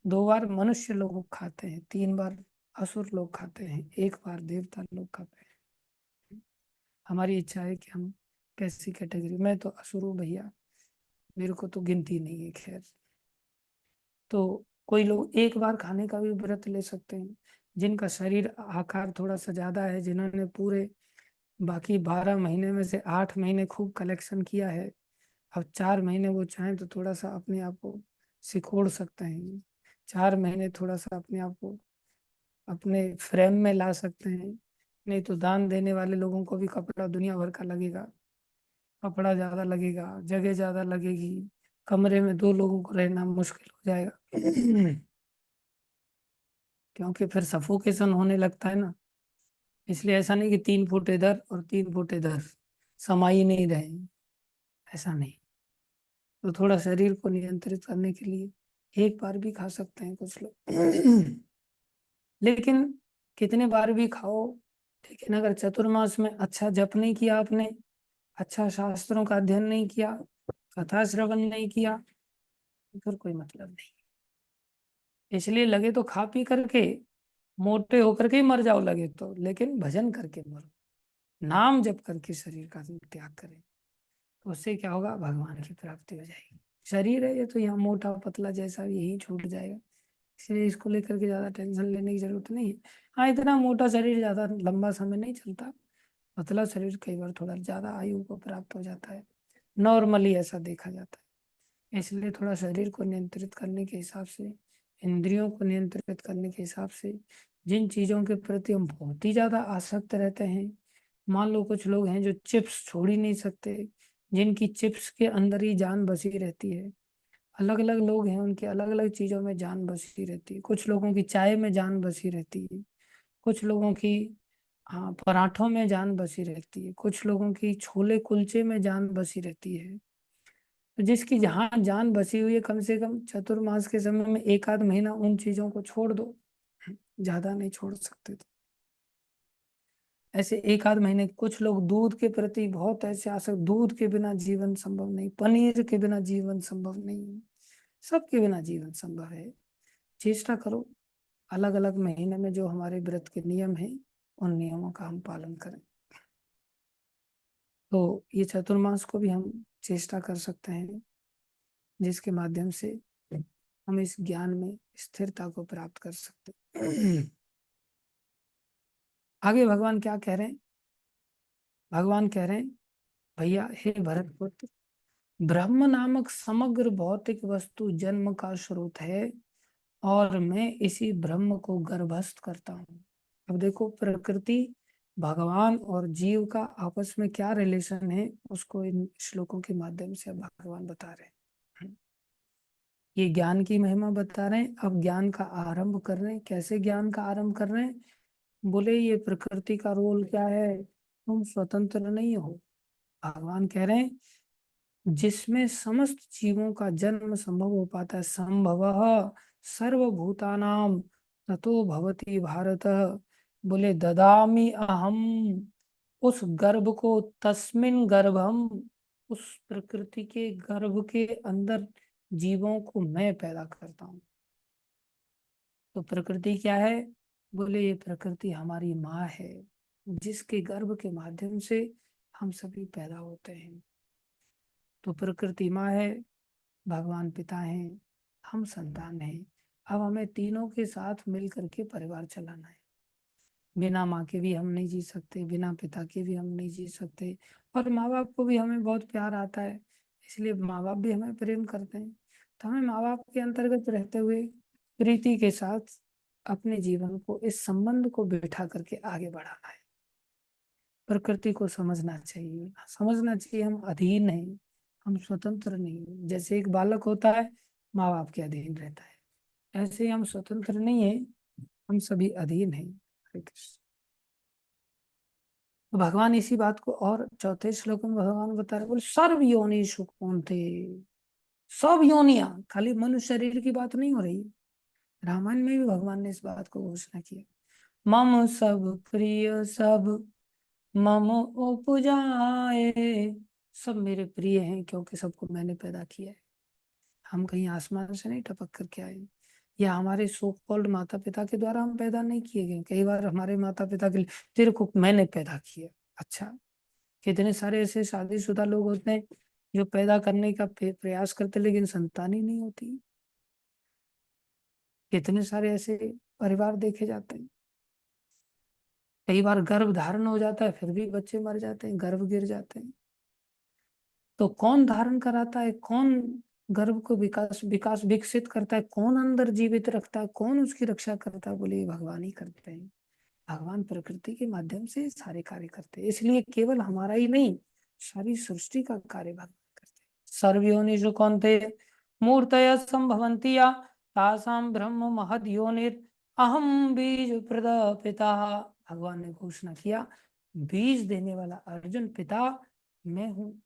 2 बार मनुष्य लोग खाते हैं, 3 बार असुर लोग खाते हैं, 1 बार देवता लोग खाते हैं। हमारी इच्छा है कि हम कैसी कैटेगरी, मैं तो असुर हूँ भैया, मेरे को तो गिनती नहीं है खैर। तो कोई लोग 1 बार खाने का भी व्रत ले सकते हैं, जिनका शरीर आकार थोड़ा सा ज्यादा है, जिन्होंने पूरे बाकी 12 महीने में से 8 महीने खूब कलेक्शन किया है, अब 4 महीने वो चाहें तो थोड़ा सा अपने आप को सिकोड़ सकते हैं, 4 महीने थोड़ा सा अपने आप को अपने फ्रेम में ला सकते हैं। नहीं तो दान देने वाले लोगों को भी कपड़ा दुनिया भर का लगेगा, कपड़ा ज्यादा लगेगा, जगह ज्यादा लगेगी, कमरे में 2 लोगों को रहना मुश्किल हो जाएगा क्योंकि फिर सफोकेशन होने लगता है ना। इसलिए ऐसा नहीं कि 3 फुट इधर और 3 फुट इधर समा ही नहीं रहे, ऐसा नहीं। तो थोड़ा शरीर को नियंत्रित करने के लिए 1 बार भी खा सकते हैं कुछ लोग लेकिन कितने बार भी खाओ, लेकिन अगर चतुर्मास में अच्छा जप नहीं किया आपने, अच्छा शास्त्रों का अध्ययन नहीं किया, कथा श्रवण नहीं किया, तो फिर कोई मतलब नहीं। इसलिए लगे तो खा पी करके मोटे होकर के ही मर जाओ, लगे तो, लेकिन भजन करके मरो, नाम जप करके शरीर का त्याग करें, तो उससे क्या होगा, भगवान की प्राप्ति हो जाएगी। शरीर है ये तो यहाँ मोटा पतला जैसा भी यही छूट जाएगा, इसलिए इसको लेकर के ज्यादा टेंशन लेने की जरूरत नहीं है। हाँ इतना मोटा शरीर ज्यादा लंबा समय नहीं चलता, पतला शरीर कई बार थोड़ा ज्यादा आयु को प्राप्त हो जाता है, नॉर्मली ऐसा देखा जाता है। इसलिए थोड़ा शरीर को नियंत्रित करने के हिसाब से, इंद्रियों को नियंत्रित करने के हिसाब से, जिन चीजों के प्रति हम बहुत ही ज्यादा आसक्त रहते हैं, मान लो कुछ लोग हैं जो चिप्स छोड़ ही नहीं सकते, जिनकी चिप्स के अंदर ही जान बसी रहती है, अलग अलग लोग हैं उनकी अलग अलग चीजों में जान बसी रहती है, कुछ लोगों की चाय में जान बसी रहती है, कुछ लोगों की हाँ पराठों में जान बसी रहती है, कुछ लोगों की छोले कुलचे में जान बसी रहती है। तो जिसकी जहाँ जान बसी हुई है, कम से कम चतुर्मास के समय में 1 आध महीना उन चीजों को छोड़ दो, ज्यादा नहीं छोड़ सकते तो ऐसे 1 आध महीने। कुछ लोग दूध के प्रति बहुत ऐसे आसक्त, दूध के बिना जीवन संभव नहीं, पनीर के बिना जीवन संभव नहीं, सबके बिना जीवन संभव है। चेष्टा करो अलग अलग महीने में जो हमारे व्रत के नियम हैं, उन नियमों का हम पालन करें, तो ये चतुर्मास को भी हम चेष्टा कर सकते हैं, जिसके माध्यम से हम इस ज्ञान में स्थिरता को प्राप्त कर सकते हैं। आगे भगवान क्या कह रहे हैं, भगवान कह रहे हैं भैया हे भरतपुत्र, ब्रह्म नामक समग्र भौतिक वस्तु जन्म का स्रोत है, और मैं इसी ब्रह्म को गर्भस्थ करता हूँ। अब देखो प्रकृति, भगवान और जीव का आपस में क्या रिलेशन है, उसको इन श्लोकों के माध्यम से अब भगवान बता रहे हैं। ये ज्ञान की महिमा बता रहे हैं, अब ज्ञान का आरंभ कर रहे हैं। कैसे ज्ञान का आरंभ कर रहे हैं, बोले ये प्रकृति का रोल क्या है, तुम स्वतंत्र नहीं हो। भगवान कह रहे हैं जिसमें समस्त जीवों का जन्म संभव हो पाता है। संभवः सर्वभूतानां ततो भवति भारत। बोले ददामि अहम उस गर्भ को, तस्मिन गर्भम, उस प्रकृति के गर्भ के अंदर जीवों को मैं पैदा करता हूँ। तो प्रकृति क्या है? बोले ये प्रकृति हमारी माँ है, जिसके गर्भ के माध्यम से हम सभी पैदा होते हैं। तो प्रकृति माँ है, भगवान पिता हैं, हम संतान हैं। अब हमें तीनों के साथ मिल करके परिवार चलाना है। बिना माँ के भी हम नहीं जी सकते, बिना पिता के भी हम नहीं जी सकते। और माँ बाप को भी हमें बहुत प्यार आता है, इसलिए माँ बाप भी हमें प्रेम करते हैं। तो हमें माँ बाप के अंतर्गत रहते हुए प्रीति के साथ अपने जीवन को, इस संबंध को बिठा करके आगे बढ़ाना है। प्रकृति को समझना चाहिए, समझना चाहिए हम अधीन हैं, हम स्वतंत्र नहीं हैं। जैसे एक बालक होता है माँ बाप के अधीन रहता है, ऐसे ही हम स्वतंत्र नहीं है, हम सभी अधीन हैं। हरे कृष्ण। तो भगवान इसी बात को और चौथे श्लोक में भगवान बता रहे, बोले सर्व योनिषु कौन्ते। सब योनिया, खाली मनुष्य शरीर की बात नहीं हो रही। रामायण में भी भगवान ने इस बात को घोषणा किया, मम सब प्रिय सब मम उपजाए। सब मेरे प्रिय हैं क्योंकि सबको मैंने पैदा किया है। हम कहीं आसमान से नहीं टपक करके आए, या हमारे सो कॉल्ड माता पिता के द्वारा हम पैदा नहीं किए गए। कई बार हमारे माता पिता के लिए तेरे को मैंने पैदा किया। अच्छा, कितने सारे ऐसे शादीशुदा लोग होते हैं जो पैदा करने का प्रयास करते लेकिन संतान ही नहीं होती। कितने सारे ऐसे परिवार देखे जाते हैं। कई बार गर्भ धारण हो जाता है फिर भी बच्चे मर जाते हैं, गर्भ गिर जाते हैं। तो कौन धारण कराता है, कौन गर्भ को विकास विकास विकसित करता है, कौन अंदर जीवित रखता है, कौन उसकी रक्षा करता है? बोले ये भगवान ही करते हैं। भगवान प्रकृति के माध्यम से सारे कार्य करते हैं, इसलिए केवल हमारा ही नहीं, सारी सृष्टि का कार्य भगवान करते हैं। सर्वयोनिषु कौन्ते मूर्तयः सम्भवन्ति या तासां ब्रह्म महद् योनिर् अहम बीज प्रद पिता। भगवान ने घोषणा किया, बीज देने वाला अर्जुन पिता मैं हूँ।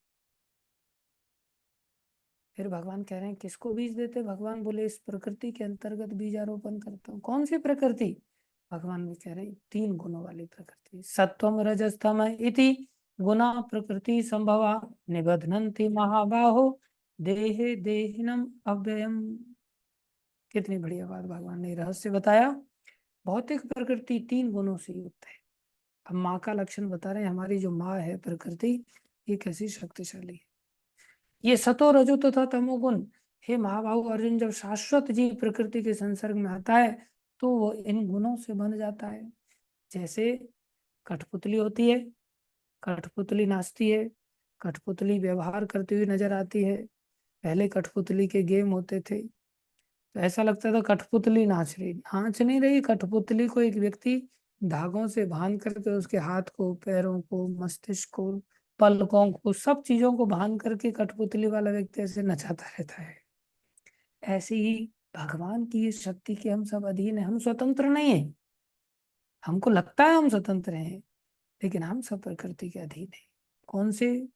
फिर भगवान कह रहे हैं किसको बीज देते? भगवान बोले इस प्रकृति के अंतर्गत बीजारोपण करता हूँ। कौन सी प्रकृति? भगवान भी कह रहे हैं तीन गुणों वाली प्रकृति। सत्वम रजस्तम इति गुणा प्रकृति संभवा निबध्नन्ति महाबाहो देहे देहिनम अव्ययम। कितनी बढ़िया बात भगवान ने रहस्य बताया। भौतिक प्रकृति तीन गुणों से युक्त है। अब माँ का लक्षण बता रहे हैं, हमारी जो माँ है प्रकृति, ये कैसी शक्तिशाली है। ये सतो रजो तथा तमोगुण, हे महाबाहु अर्जुन, जब शाश्वत जीव प्रकृति के संसर्ग में आता है तो वो इन गुणों से बन जाता है। जैसे कठपुतली होती है, कठपुतली नाचती है, कठपुतली व्यवहार करती हुई नजर आती है। पहले कठपुतली के गेम होते थे तो ऐसा लगता था कठपुतली नाच रही, नाच नहीं रही। कठपुतली को एक व्यक्ति धागों से बांध करके उसके हाथ को, पैरों को, मस्तिष्क को, पलकों को, सब चीजों को बांध करके कठपुतली वाला व्यक्ति ऐसे नचाता रहता है। ऐसे ही भगवान की ये शक्ति के हम सब अधीन है, हम स्वतंत्र नहीं है। हमको लगता है हम स्वतंत्र हैं, लेकिन हम सब प्रकृति के अधीन है। कौन से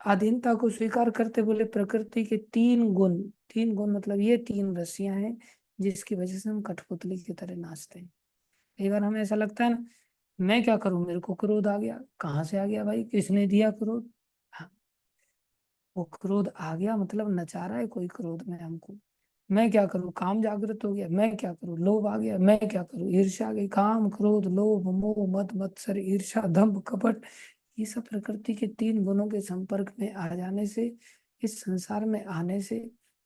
अधीनता को स्वीकार करते? बोले प्रकृति के तीन गुण। तीन गुण मतलब ये तीन रस्सियां हैं जिसकी वजह से हम कठपुतली की तरह नाचते हैं। कई बार हमें ऐसा लगता है ना, मैं क्या करूं, मेरे को क्रोध आ गया। कहाँ से आ गया भाई, किसने दिया क्रोध? हाँ, वो क्रोध आ गया मतलब नचा रहा है कोई क्रोध में हमको। मैं क्या करूं, काम जागृत हो गया, मैं क्या करूं, लोभ आ गया, मैं क्या करूं, ईर्ष्या आ गई। काम क्रोध लोभ मोह मद मत्सर ईर्ष्या दंभ कपट, ये सब प्रकृति के तीन गुणों के संपर्क में आ जाने से, इस संसार में आने से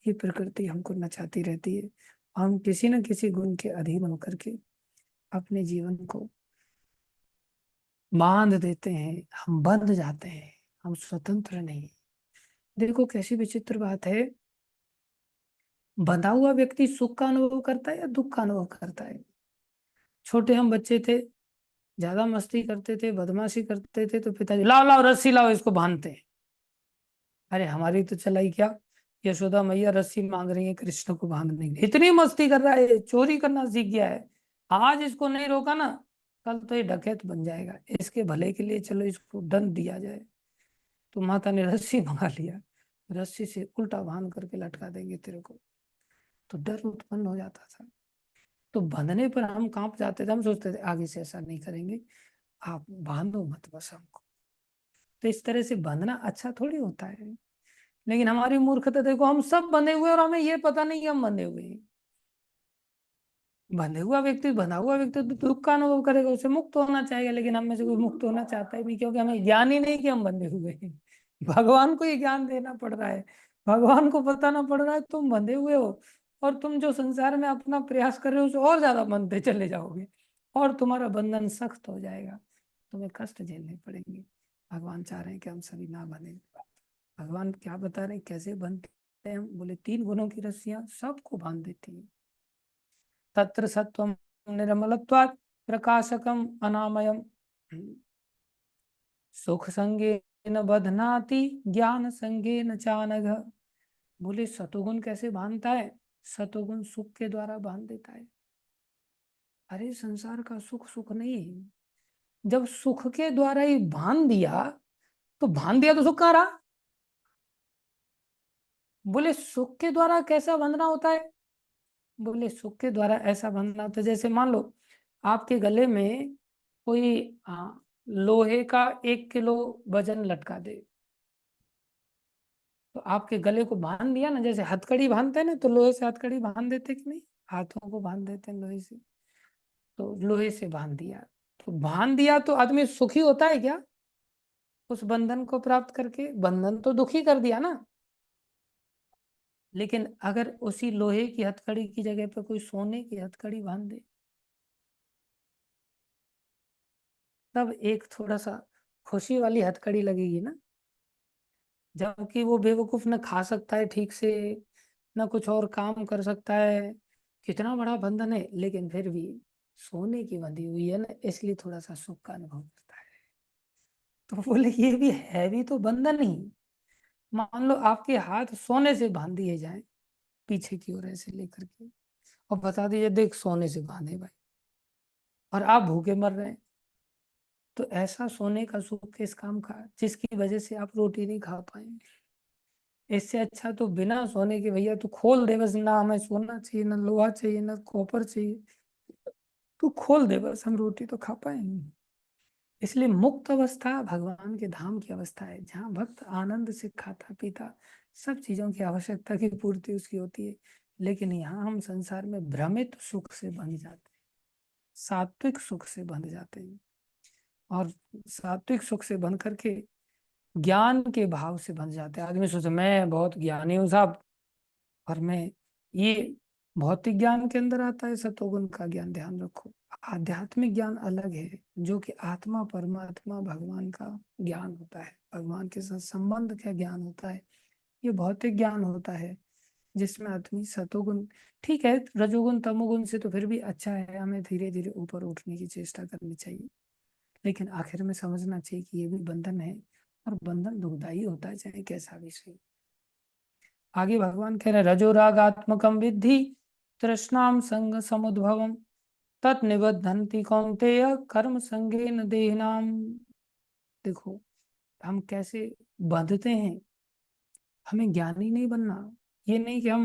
ये प्रकृति हमको नचाती रहती है। हम किसी न किसी गुण के अधीन होकर के अपने जीवन को बांध देते हैं, हम बंध जाते हैं, हम स्वतंत्र नहीं। देखो कैसी विचित्र बात है, बंधा हुआ व्यक्ति सुख का अनुभव करता है या दुख का अनुभव करता है? छोटे हम बच्चे थे, ज्यादा मस्ती करते थे, बदमाशी करते थे, तो पिताजी लाओ लाओ रस्सी लाओ, इसको बांधते हैं। अरे हमारी तो चलाई क्या, यशोदा मैया रस्सी मांग रही है कृष्ण को बांधने की। इतनी मस्ती कर रहा है, चोरी करना सीख गया है। आज इसको नहीं रोका ना, कल तो ये डकैत बन जाएगा। इसके भले के लिए चलो इसको दंड दिया जाए। तो माता ने रस्सी मंगा लिया। रस्सी से उल्टा बांध करके लटका देंगे तेरे को। तो डर उत्पन्न हो जाता था। तो बंधने पर हम कांप जाते थे, हम सोचते थे आगे से ऐसा नहीं करेंगे, आप बांधो मत बस हमको। तो इस तरह से बंधना अच्छा थोड़ी होता है। लेकिन हमारी मूर्खता देखो, हम सब बंधे हुए और हमें ये पता नहीं कि हम बंधे हुए हैं। बंधा हुआ व्यक्ति तो दुख का अनुभव करेगा, उसे मुक्त होना चाहेगा, लेकिन हम में से कोई मुक्त होना चाहता ही नहीं, क्योंकि हमें ज्ञान ही नहीं कि हम बंधे हुए हैं। भगवान को ये ज्ञान देना पड़ रहा है। भगवान को बताना पड़ रहा है तुम बंधे हुए हो, और तुम जो संसार में अपना प्रयास कर रहे हो उसे और ज्यादा बंधते चले जाओगे, और तुम्हारा बंधन सख्त हो जाएगा, तुम्हें कष्ट झेलने पड़ेंगे। भगवान चाह रहे हैं कि हम सभी ना बने। भगवान क्या बता रहे हैं कैसे बनते हैं हम? बोले 3 गुणों की रस्सियां सबको बांध देती है। तत्र सत्वम निर्मलत्वात् प्रकाशकम अनामयम सुख संगेन बध्नाति ज्ञान संगेन चानघ। बोले सतोगुण कैसे बांधता है? सतोगुण सुख के द्वारा बांध देता है। अरे संसार का सुख सुख नहीं है। जब सुख के द्वारा ही बांध दिया, तो बांध दिया तो सुख कहाँ रहा? बोले सुख के द्वारा कैसा बंधना होता है? बोले सुख के द्वारा ऐसा बंधना होता है जैसे मान लो आपके गले में कोई लोहे का 1 किलो वजन लटका दे, तो आपके गले को बांध दिया ना, जैसे हथकड़ी बांधते हैं ना, तो लोहे से हथकड़ी बांध देते कि नहीं, हाथों को बांध देते हैं लोहे से। तो लोहे से बांध दिया, तो बांध दिया तो आदमी सुखी होता है क्या? उस बंधन को प्राप्त करके बंधन तो दुखी कर दिया ना। लेकिन अगर उसी लोहे की हथकड़ी की जगह पर कोई सोने की हथकड़ी बांध दे, तब एक थोड़ा सा खुशी वाली हथकड़ी लगेगी ना। जबकि वो बेवकूफ न खा सकता है ठीक से, न कुछ और काम कर सकता है, कितना बड़ा बंधन है, लेकिन फिर भी सोने की बंधी हुई है ना, इसलिए थोड़ा सा सुख का अनुभव करता है। तो बोले ये भी है भी तो बंधन ही। मान लो आपके हाथ सोने से बांध दिए जाए पीछे की ओर ऐसे लेकर के, और बता दीजिए देख सोने से बांधे भाई, और आप भूखे मर रहे हैं, तो ऐसा सोने का सुख किस काम का जिसकी वजह से आप रोटी नहीं खा पाएंगे? इससे अच्छा तो बिना सोने के भैया तू खोल दे बस, ना हमें सोना चाहिए, ना लोहा चाहिए, ना कॉपर चाहिए, तू खोल दे बस, हम रोटी तो खा पाएंगे। इसलिए मुक्त अवस्था भगवान के धाम की अवस्था है, जहाँ भक्त आनंद से खाता पीता सब चीजों की आवश्यकता की पूर्ति उसकी होती है। लेकिन यहाँ हम संसार में भ्रमित सुख से बंध जाते हैं, सात्विक सुख से बंध जाते हैं, और सात्विक सुख से बंध करके ज्ञान के भाव से बंध जाते हैं। आदमी सोचे मैं बहुत ज्ञानी हूँ साहब, और मैं ये भौतिक ज्ञान के अंदर आता है सतोगुण का ज्ञान, ध्यान रखो। आध्यात्मिक ज्ञान अलग है, जो कि आत्मा परमात्मा भगवान का ज्ञान होता है, भगवान के साथ संबंध का ज्ञान होता है। ये भौतिक ज्ञान होता है जिसमें आदमी सतोगुण, ठीक है रजोगुण तमोगुण से तो फिर भी अच्छा है, हमें धीरे धीरे ऊपर उठने की चेष्टा करनी चाहिए, लेकिन आखिर में समझना चाहिए कि ये भी बंधन है, और बंधन दुखदाई होता है चाहे कैसा भी सही। आगे भगवान कह रहे रजोरागात्मकम विद्धि तृष्णाम संग समुद्भवम तत् निबद्धन्ति कौन्तेय कर्म संगेन देहिनाम। देखो हम कैसे बंधते हैं, हमें ज्ञानी नहीं बनना। ये नहीं कि हम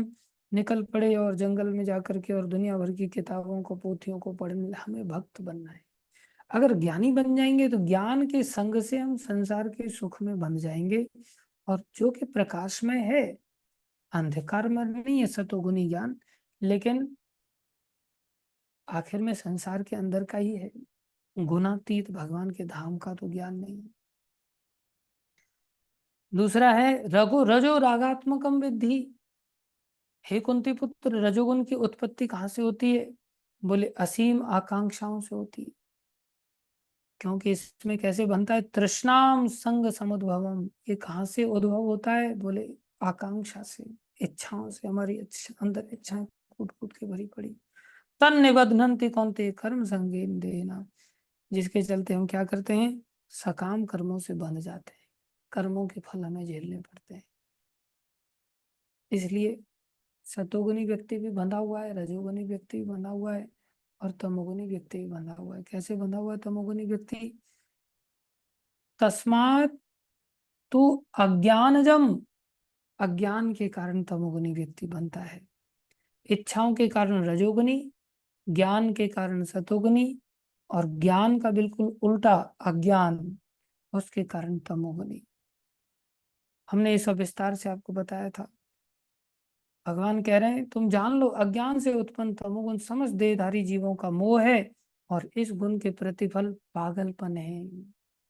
निकल पड़े और जंगल में जाकर के और दुनिया भर की किताबों को पोथियों को पढ़ने, हमें भक्त बनना है। अगर ज्ञानी बन जाएंगे तो ज्ञान के संग से हम संसार के सुख में बंध जाएंगे, और जो कि प्रकाश में है, अंधकार में नहीं है सतोगुनी ज्ञान, लेकिन आखिर में संसार के अंदर का ही है, गुणातीत भगवान के धाम का तो ज्ञान नहीं है। दूसरा है रघु रजो रागात्मकम विद्धि। हे कुंती पुत्र, रजोगुण की उत्पत्ति कहाँ से होती है? बोले असीम आकांक्षाओं से होती है। क्योंकि इसमें कैसे बनता है? तृष्णाम संग समुद्भवम। ये कहाँ से उद्भव होता है? बोले आकांक्षा से, इच्छाओं से, हमारी अंदर इच्छाएं कूट कूट के भरी पड़ी। तन निबध्नन्ति कौन्तेय कर्म संगेन देहिनाम। जिसके चलते हम क्या करते हैं? सकाम कर्मों से बंध जाते हैं, कर्मों के फल हमें झेलने पड़ते हैं। इसलिए सतोगुनी व्यक्ति भी बंधा हुआ है, रजोगुनी व्यक्ति भी बंधा हुआ है, और तमोगुनी व्यक्ति भी बंधा हुआ है। कैसे बंधा हुआ है तमोगुनी व्यक्ति? तस्मात् तु अज्ञानजम अज्ञान के कारण तमोगुनी व्यक्ति बनता है, इच्छाओं के कारण रजोगुनी, ज्ञान के कारण सतोगुनी, और ज्ञान का बिल्कुल उल्टा अज्ञान, उसके कारण तमोगुनी। हमने ये सब विस्तार से आपको बताया था। भगवान कह रहे हैं तुम जान लो अज्ञान से उत्पन्न तमोगुण समस्त देहधारी जीवों का मोह है, और इस गुण के प्रतिफल पागलपन है।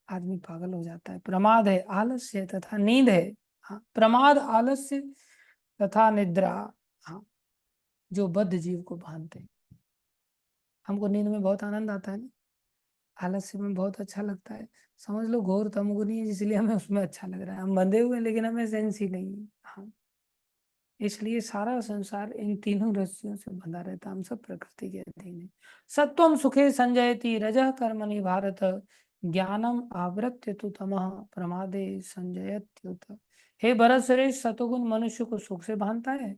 आदमी पागल हो जाता है। प्रमाद है, आलस्य तथा नींद है। हाँ, प्रमाद, आलस्य तथा निद्रा, हाँ, जो बद्ध जीव को बांधते हैं। हमको नींद में बहुत आनंद आता है ना, आलस्य में बहुत अच्छा लगता है। समझ लो घोर तमोगुनी है, इसलिए हमें उसमें अच्छा लग रहा है। हम बंधे हुए हैं लेकिन हमें सेंस ही नहीं है। हाँ, इसलिए सारा संसार इन तीनों रस्सियों से बंधा रहता, हम सब प्रकृति के अधीन है। सत्वम सुखे संजयति रजः कर्मणि भारत, ज्ञानम आवृत्य तु तमः प्रमादे संजयत्युत। हे भरत श्रेष्ठ, सतोगुण मनुष्य को सुख से बांधता है,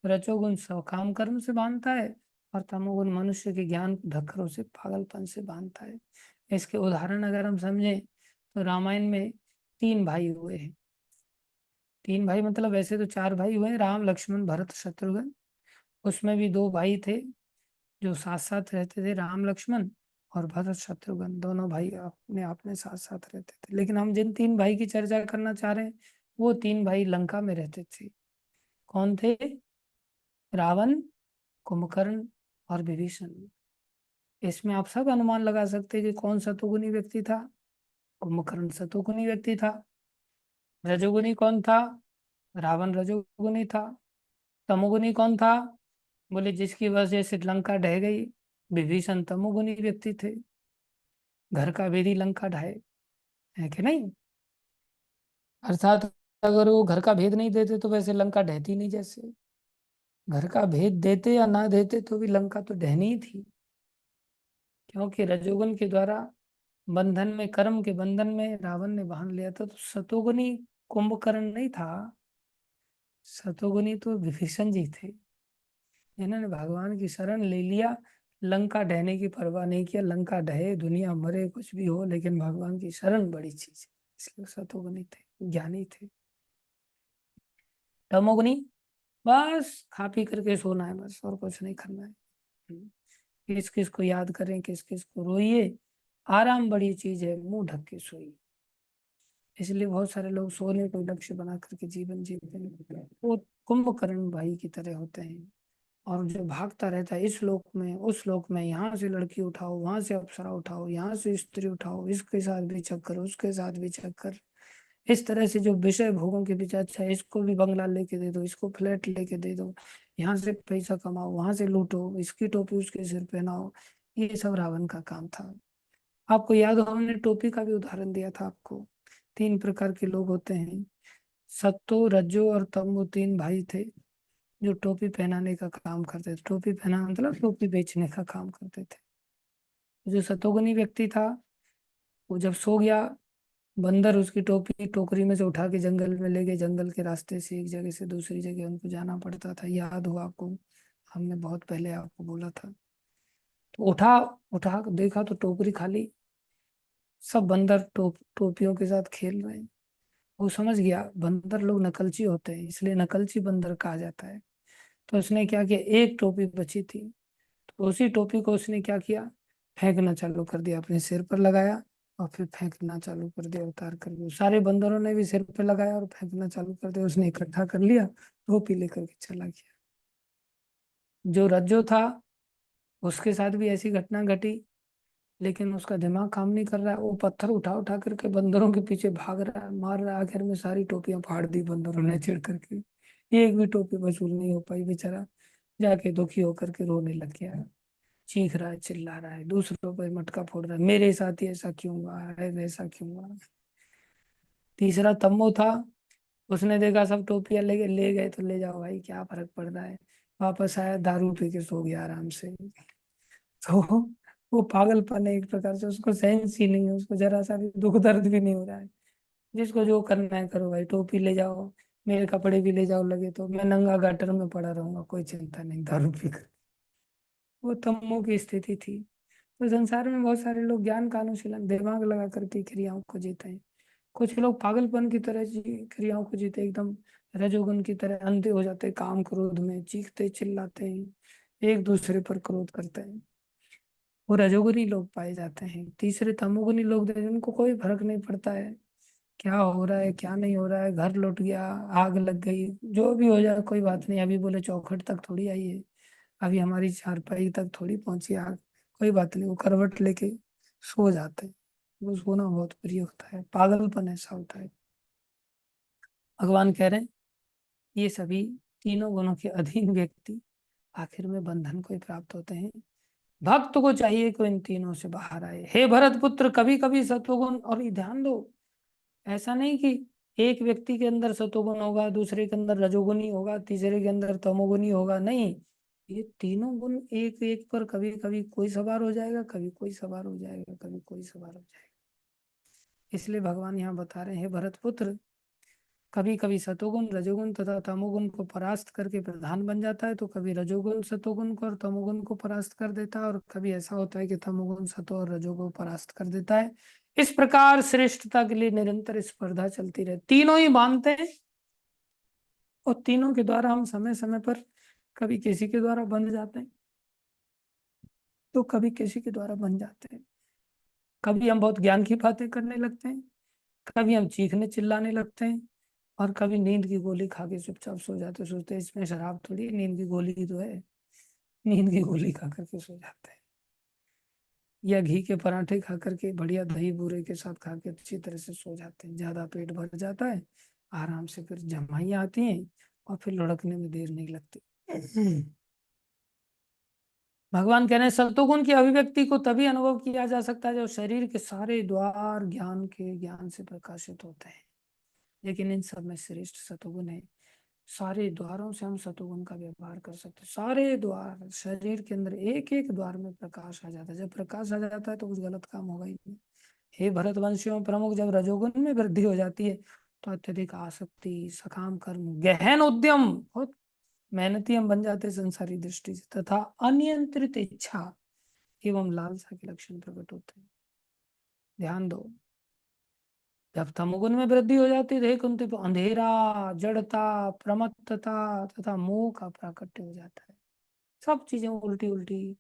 रजोगुण सकाम कर्म से बांधता है, और तमोगुण मनुष्य के ज्ञान को धक्करों से, पागलपन से बांधता है। इसके उदाहरण अगर हम समझें तो रामायण में 3 भाई हुए हैं। 3 भाई मतलब वैसे तो 4 भाई हुए, राम लक्ष्मण भरत शत्रुघ्न। उसमें भी 2 भाई थे जो साथ साथ रहते थे, राम लक्ष्मण, और भरत शत्रुघ्न दोनों भाई अपने आप में साथ साथ रहते थे। लेकिन हम जिन 3 भाई की चर्चा करना चाह रहे हैं, वो 3 भाई लंका में रहते थे। कौन थे? रावण, कुंभकर्ण और विभीषण। इसमें आप सब अनुमान लगा सकते हैं कि कौन सतोगुनी व्यक्ति था। कुंभकर्ण सतोगुनी व्यक्ति था। रजोगुनी कौन था? रावण रजोगुनी था। तमोगुनी कौन था? बोले जिसकी वजह से लंका ढह गई, विभीषण तमोगुनी व्यक्ति थे। घर का भेदी लंका ढाए, है कि नहीं? अर्थात अगर वो घर का भेद नहीं देते तो वैसे लंका ढहती नहीं। जैसे घर का भेद देते या ना देते तो भी लंका तो ढहनी ही थी, क्योंकि रजोगुण के द्वारा बंधन में, कर्म के बंधन में रावण ने बांध लिया था। तो सतोगुनी कुंभकर्ण नहीं था, सतोगुनी तो विभीषण जी थे। इन्होंने भगवान की शरण ले लिया, लंका ढहने की परवाह नहीं किया। लंका ढहे, दुनिया मरे, कुछ भी हो, लेकिन भगवान की शरण बड़ी चीज है, इसलिए सतोगुनी थे, ज्ञानी थे। तमोगुनी बस खा पी करके सोना है, बस और कुछ नहीं करना है। किस किस को याद करें, किस किस को रोइए, आराम बड़ी चीज है, मुंह ढक के सोइए। इसलिए बहुत सारे लोग सोने को लक्ष्य बना करके जीवन जीते हैं। वो कुंभकर्ण भाई की तरह होते हैं, और जो भागता रहता है इस लोक में उस लोक में, यहाँ से लड़की उठाओ, वहां से अप्सरा उठाओ, यहाँ से स्त्री उठाओ, इसके साथ भी चक्कर, उसके साथ भी चक्कर। इस तरह से जो विषय भोगों के पीछे, अच्छा इसको भी बंगला लेके दे दो, इसको फ्लैट लेके दे दो, यहाँ से पैसा कमाओ, वहां से लूटो, इसकी टोपी उसके सिर पहनाओ, ये सब रावण का काम था। आपको याद हो हमने टोपी का भी उदाहरण दिया था आपको। 3 प्रकार के लोग होते हैं, सत्तो रज्जो और तमो, 3 भाई थे जो टोपी पहनाने का काम करते थे। टोपी पहना मतलब टोपी बेचने का काम करते थे। जो सतोगुनी व्यक्ति था, वो जब सो गया, बंदर उसकी टोपी टोकरी में से उठा के जंगल में ले गए। जंगल के रास्ते से एक जगह से दूसरी जगह उनको जाना पड़ता था, याद हुआ आपको? हमने बहुत पहले आपको बोला था। तो उठा, उठा देखा तो टोकरी खाली, सब बंदर टोपियों के साथ खेल रहे हैं। वो समझ गया बंदर लोग नकलची होते हैं, इसलिए नकलची बंदर कहा जाता है। तो उसने क्या किया, एक टोपी बची थी, तो उसी टोपी को उसने क्या किया, फेंकना चालू कर दिया, अपने सिर पर लगाया और फिर फेंकना चालू कर दिया, उतार कर दिया। सारे बंदरों ने भी सिर पर लगाया और फेंकना चालू कर दिया। उसने इकट्ठा कर लिया, टोपी लेकर के चला गया। जो रज्जो था, उसके साथ भी ऐसी घटना घटी, लेकिन उसका दिमाग काम नहीं कर रहा है। वो पत्थर उठा उठा करके बंदरों के पीछे भाग रहा है, मार रहा है। आखिर में सारी टोपियां फाड़ दी बंदरों ने चिढ़ करके। एक भी टोपी वसूल नहीं हो पाई, बेचारा जाके दुखी होकर के रोने लग गया। चीख रहा है, चिल्ला रहा है, दूसरों पर मटका फोड़ रहा है, मेरे साथ ही ऐसा क्यों हुआ है, वैसा क्यों हुआ। तीसरा तम्मो था, उसने देखा सब टोपियां ले गए तो ले जाओ भाई, क्या फर्क पड़ रहा है। वापस आया, दारू पी के सो गया आराम से। तो वो पागलपन है एक प्रकार से, उसको सेंस ही नहीं है, उसको जरा सा भी दुख दर्द भी नहीं हो रहा है। जिसको जो करना है करो भाई, टोपी ले जाओ, मेरे कपड़े भी ले जाओ, लगे तो मैं नंगा गटर में पड़ा रहूंगा, कोई चिंता नहीं, दारू पी कर। वो तम्मो की स्थिति थी। तो संसार में बहुत सारे लोग ज्ञान का अनुशीलन दिमाग लगा करके क्रियाओं को जीते हैं। कुछ लोग पागलपन की तरह क्रियाओं को जीते, एकदम रजोगुण की तरह अंधे हो जाते हैं, काम क्रोध में चीखते चिल्लाते हैं, एक दूसरे पर क्रोध करते हैं। वो रजोगुनी लोग पाए जाते हैं। तीसरे तमोगुनी लोग जिनको कोई फर्क नहीं पड़ता है क्या हो रहा है क्या नहीं हो रहा है, घर लुट गया, आग लग गई, जो भी हो जाए कोई बात नहीं, अभी बोले चौखट तक थोड़ी आई है, अभी हमारी चारपाई तक थोड़ी पहुंची आग, कोई बात नहीं, वो करवट लेके सो जाते हैं। वो सोना बहुत प्रिय होता है, पागलपन ऐसा होता है। भगवान कह रहे हैं ये सभी तीनों गुणों के अधीन व्यक्ति आखिर में बंधन को ही प्राप्त होते हैं। भक्त को चाहिए कि इन तीनों से बाहर आए। हे भरत पुत्र, कभी कभी सत्वगुण, और ये ध्यान दो, ऐसा नहीं कि एक व्यक्ति के अंदर सतोगुण होगा, दूसरे के अंदर रजोगुणी होगा, तीसरे के अंदर तमोगुणी होगा, नहीं, ये तीनों गुण एक एक पर कभी कभी कोई सवार हो जाएगा, कभी कोई सवार हो जाएगा, कभी कोई सवार हो जाएगा। इसलिए भगवान यहाँ बता रहे हैं भरत पुत्र, कभी कभी सतोगुण रजोगुण तथा तमोगुण को परास्त करके प्रधान बन जाता है, तो कभी रजोगुण सतोगुण को और तमोगुण को परास्त कर देता है, और कभी ऐसा होता है कि तमोगुण सतो और रजोगुण परास्त कर देता है। इस प्रकार श्रेष्ठता के लिए निरंतर स्पर्धा चलती रहती, तीनों ही मानते हैं, और तीनों के द्वारा हम समय समय पर कभी किसी के द्वारा बन जाते हैं, तो कभी किसी के द्वारा बन जाते हैं। कभी हम बहुत ज्ञान की बातें करने लगते हैं, कभी हम चीखने चिल्लाने लगते हैं, और कभी नींद की गोली खा के चुपचाप सो जाते, सोचते हैं इसमें शराब थोड़ी है, नींद की गोली ही तो है, नींद की गोली खा करके सो जाते हैं। या घी के पराठे खा करके बढ़िया दही बूरे के साथ खा के अच्छी तरह से सो जाते हैं, ज्यादा पेट भर जाता है, आराम से फिर जमाइयाँ आती हैं, और फिर लुढ़कने में देर नहीं लगती। भगवान कह रहे हैं सत्वगुण की अभिव्यक्ति को तभी अनुभव किया जा सकता है जब शरीर के सारे द्वार ज्ञान के ज्ञान से प्रकाशित होते हैं। लेकिन इन सब में श्रेष्ठ सतोगुण है। सारे द्वारों से हम सतोगुण का व्यवहार कर सकते हैं, सारे द्वार, शरीर के अंदर एक एक द्वार में प्रकाश आ जाता है। जब प्रकाश आ जाता है तो कुछ गलत काम होगा ही नहीं। हे भरतवंशियों प्रमुख, जब रजोगुण में वृद्धि हो जाती है तो अत्यधिक आसक्ति, सकाम कर्म, गहन उद्यम, बहुत मेहनती हम बन जाते हैं संसारी दृष्टि से, तथा अनियंत्रित इच्छा एवं लालसा के लक्षण प्रकट होते हैं। ध्यान दो, जब तमोगुण में वृद्धि हो जाती है कुंती, तो अंधेरा, जड़ता, प्रमत्तता तथा मोह का प्राकट्य हो जाता है। सब चीजें उल्टी उल्टी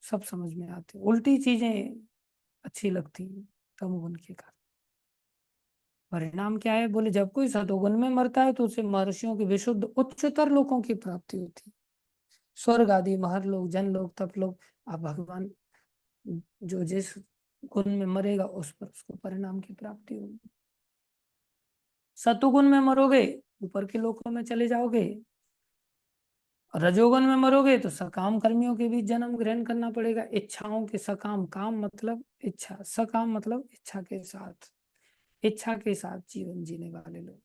सब समझ में आती, उल्टी चीजें अच्छी लगती हैं तमोगुण के कारण। परिणाम क्या है, बोले जब कोई सतोगुण में मरता है तो उसे महर्षियों की विशुद्ध उच्चतर लोकों की प्राप्ति होती है, स्वर्ग आदि, महर लोग, जन लोग, तप लोग। अब भगवान जो जिस गुण में मरेगा उस पर उसको परिणाम की प्राप्ति होगी। सतुगुण में मरोगे ऊपर के लोकों में चले जाओगे, और रजोगुण में मरोगे तो सकाम कर्मियों के बीच जन्म ग्रहण करना पड़ेगा। इच्छाओं के सकाम, काम मतलब इच्छा, सकाम मतलब इच्छा के साथ जीवन जीने वाले लोग।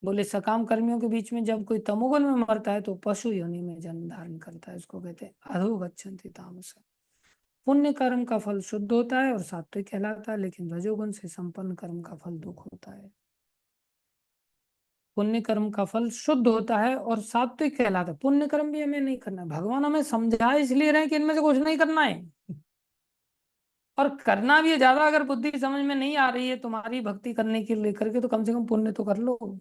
बोले सकाम कर्मियों के बीच में जब कोई तमोगुण में मरता है तो पशु योनि में जन्म धारण करता है, उसको कहते हैं अधोगच्छन्ति तामसा। पुण्य कर्म का फल शुद्ध होता है और सात्विक कहलाता है, लेकिन रजोगुण से संपन्न कर्म का फल दुख होता है। पुण्य कर्म का फल शुद्ध होता है और सात्विक कहलाता है। पुण्य कर्म भी हमें नहीं करना है, भगवान हमें समझा इसलिए रहे कि इनमें से कुछ नहीं करना है, और करना भी है ज्यादा। अगर बुद्धि समझ में नहीं आ रही है तुम्हारी भक्ति करने के लेकर के, तो कम से कम पुण्य तो कर लो,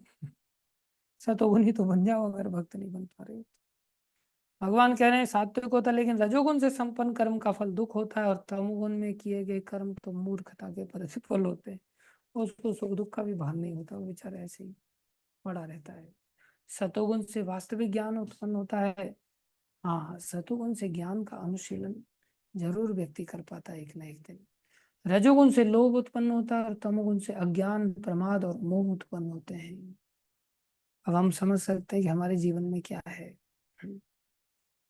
सतोगुणी तो बन जाओ अगर भक्त नहीं बन पा रहे हो। भगवान कह रहे हैं सात्विक होता है, लेकिन रजोगुण से संपन्न कर्म का फल दुख होता है, और तमोगुण में किए गए कर्म तो मूर्खता के प्रतिफल होते हैं। उसको सुख दुख का भी भान नहीं होता, वो बेचारा ऐसे ही पड़ा रहता है। सतोगुण से वास्तविक ज्ञान उत्पन्न होता है। हाँ, सतोगुण से ज्ञान का अनुशीलन जरूर व्यक्ति कर पाता है एक ना एक दिन। रजोगुण से लोभ उत्पन्न होता है, और तमोगुण से अज्ञान, प्रमाद और मोह उत्पन्न होते हैं। अब हम समझ सकते हैं कि हमारे जीवन में क्या है।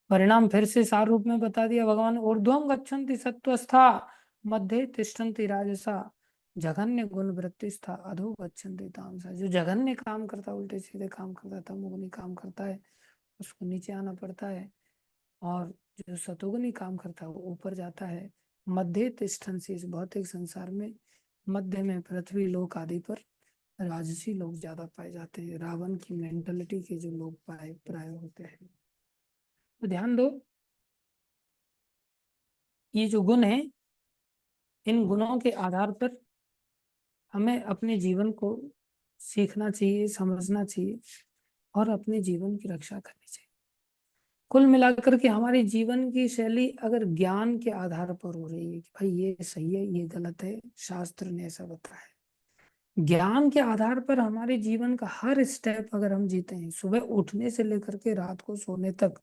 परिणाम फिर से सार रूप में बता दिया भगवान। ऊर्ध्वम गच्छन्ति सत्वस्था, मध्य तिष्ठन्ति राजसा, जघन्य गुण वृत्तिस्था, अधो गच्छन्ति तामसा। जो जघन्य काम करता है, उल्टे सीधे काम करता है, तमोगुनी काम करता है, उसको नीचे आना पड़ता है। और जो सतोगुनी काम करता है वो ऊपर जाता है। मध्य तिष्ठन से, इस भौतिक संसार में मध्य में पृथ्वी लोक आदि पर राजसी लोग ज्यादा पाए जाते हैं, रावण की मेंटलिटी के जो लोग पाए प्राय होते हैं। तो ध्यान दो, ये जो गुण है, इन गुणों के आधार पर हमें अपने जीवन को सीखना चाहिए, समझना चाहिए और अपने जीवन की रक्षा करनी चाहिए। कुल मिलाकर के हमारी जीवन की शैली अगर ज्ञान के आधार पर हो रही है कि भाई ये सही है, ये गलत है, शास्त्र ने ऐसा बताया है, ज्ञान के आधार पर हमारे जीवन का हर स्टेप अगर हम जीते हैं, सुबह उठने से लेकर के रात को सोने तक,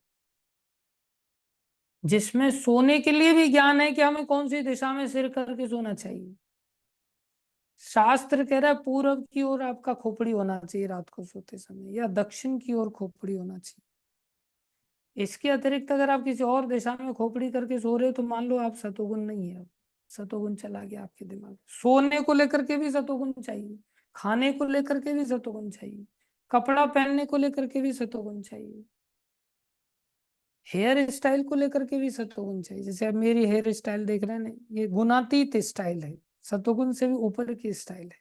जिसमें सोने के लिए भी ज्ञान है कि हमें कौन सी दिशा में सिर करके सोना चाहिए। शास्त्र कह रहा है पूरब की ओर आपका खोपड़ी होना चाहिए रात को सोते समय, या दक्षिण की ओर खोपड़ी होना चाहिए। इसके अतिरिक्त अगर आप किसी और दिशा में खोपड़ी करके सो रहे हो तो मान लो आप सतोगुण नहीं है, सतोगुण चला गया आपके दिमाग में। सोने को लेकर के भी सतोगुण चाहिए, खाने को लेकर के भी सतोगुण चाहिए, कपड़ा पहनने को लेकर के भी सतोगुण चाहिए, हेयर स्टाइल को लेकर के भी सतोगुण चाहिए। जैसे अब मेरी हेयर स्टाइल देख रहे हैं ना, ये गुणातीत स्टाइल है, सतोगुण से भी ऊपर की स्टाइल है।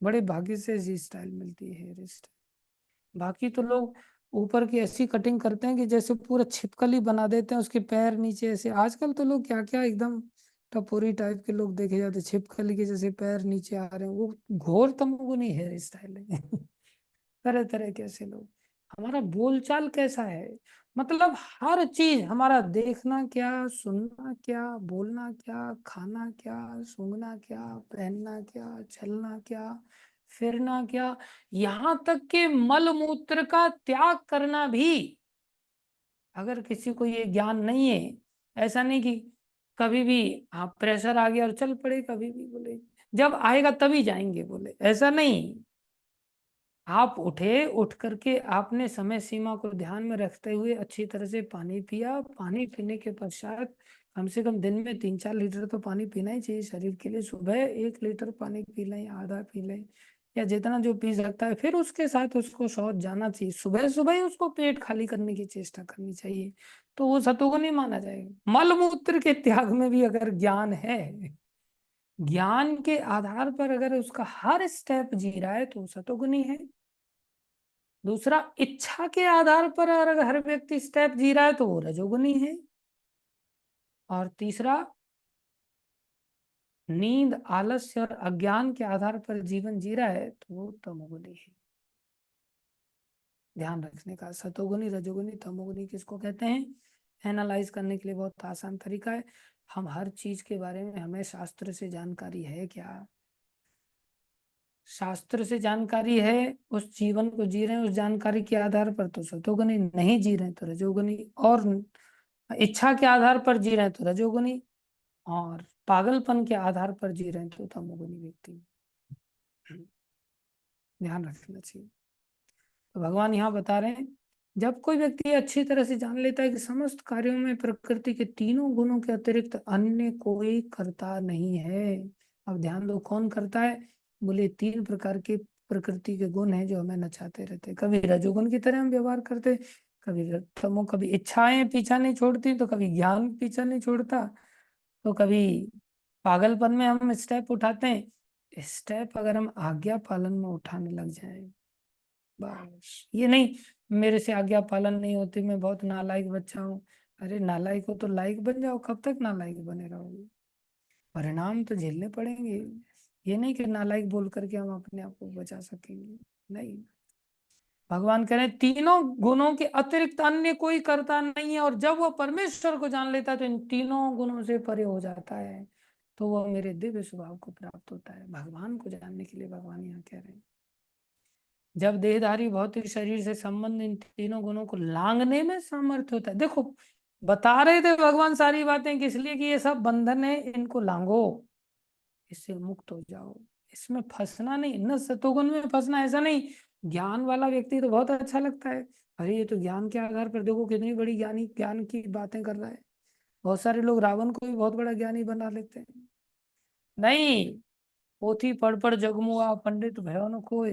बड़े भाग्य से ऐसी स्टाइल मिलती है हेयर स्टाइल। बाकी तो लोग ऊपर की ऐसी कटिंग करते हैं कि जैसे पूरा छिपकली बना देते हैं, उसके पैर नीचे ऐसे। आजकल तो लोग क्या क्या एकदम टपोरी टाइप के लोग देखे जाते हैं, छिपकली के जैसे पैर नीचे आ रहे हैं, वो घोर तमोगुनी हेयर स्टाइल है। तरह तरह के ऐसे लोग। हमारा बोलचाल कैसा है, मतलब हर चीज हमारा, देखना क्या, सुनना क्या, बोलना क्या, खाना क्या, सूंघना क्या, पहनना क्या, चलना क्या, फिरना क्या, यहाँ तक कि मल मूत्र का त्याग करना भी, अगर किसी को ये ज्ञान नहीं है, ऐसा नहीं कि कभी भी हाँ प्रेशर आ गया और चल पड़े, कभी भी बोले जब आएगा तभी जाएंगे बोले, ऐसा नहीं। आप उठे, उठ करके आपने समय सीमा को ध्यान में रखते हुए अच्छी तरह से पानी पिया, पानी पीने के पश्चात कम से कम दिन में 3-4 लीटर तो पानी पीना ही चाहिए शरीर के लिए। सुबह 1 लीटर पानी पी लें, आधा पी लें, या जितना जो पी सकता है, फिर उसके साथ उसको शौच जाना चाहिए। सुबह सुबह ही उसको पेट खाली करने की चेष्टा करनी चाहिए, तो वो सतोगुण नहीं माना जाएगा। मल मूत्र के त्याग में भी अगर ज्ञान है, ज्ञान के आधार पर अगर उसका हर स्टेप जी रहा है तो सतोगुणी है। दूसरा, इच्छा के आधार पर अगर हर व्यक्ति स्टेप जी रहा है तो वो रजोगुनी है। और तीसरा, नींद, आलस्य और अज्ञान के आधार पर जीवन जी रहा है तो वो तमोगुनी है। ध्यान रखने का, सतोगुनी, रजोगुनी, तमोगुनी किसको कहते हैं, एनालाइज करने के लिए बहुत आसान तरीका है। हम हर चीज के बारे में, हमें शास्त्र से जानकारी है क्या, शास्त्र से जानकारी है, उस जीवन को जी रहे हैं, उस जानकारी के आधार पर तो सतोगुनी, नहीं जी रहे हैं तो रजोगुनी, और इच्छा के आधार पर जी रहे हैं तो रजोगुनी, और पागलपन के आधार पर जी रहे हैं तो तमोगुनी व्यक्ति। ध्यान रखना चाहिए। तो भगवान यहाँ बता रहे हैं, जब कोई व्यक्ति अच्छी तरह से जान लेता है कि समस्त कार्यों में प्रकृति के तीनों गुणों के अतिरिक्त अन्य कोई करता नहीं है। अब ध्यान दो, कौन करता है, बोले 3 प्रकार के प्रकृति के गुण हैं जो हमें नचाते रहते हैं। कभी रजोगुण की तरह हम व्यवहार करते, कभी तमो, कभी इच्छाएं पीछा नहीं छोड़ती, तो कभी ज्ञान पीछा नहीं छोड़ता, तो कभी पागलपन में हम स्टेप उठाते हैं। स्टेप अगर हम आज्ञा पालन में उठाने लग जाए, बस ये नहीं मेरे से आज्ञा पालन नहीं होती, मैं बहुत नालायक बच्चा हूँ। अरे नालायक हो तो लायक बन जाओ, कब तक नालायक बने रहोगे, परिणाम तो झेलने पड़ेंगे। ये नहीं कि नालायक बोल करके हम अपने आप को बचा सकेंगे, नहीं। भगवान कह रहे हैं तीनों गुणों के अतिरिक्त अन्य कोई करता नहीं है, और जब वो परमेश्वर को जान लेता है तो इन तीनों गुणों से परे हो जाता है, तो वो मेरे दिव्य स्वभाव को प्राप्त होता है। भगवान को जानने के लिए भगवान यहाँ कह रहे हैं, जब देहधारी भौतिक शरीर से संबंध इन तीनों गुणों को लांघने में समर्थ होता है। देखो, बता रहे थे भगवान सारी बातें किस लिए, कि ये सब बंधन है, इनको लांघो, इससे मुक्त हो जाओ, इसमें फंसना नहीं, न सतोगुण में फंसना, ऐसा नहीं। ज्ञान वाला व्यक्ति तो बहुत अच्छा लगता है, अरे ये तो ज्ञान के आधार पर देखो कितनी बड़ी ज्ञानी, ज्ञान की बातें कर रहा है। बहुत सारे लोग रावण को भी बहुत बड़ा ज्ञानी बना लेते हैं। नहीं, पोथी पढ़ पढ़ जगमुआ पंडित भयो न कोय,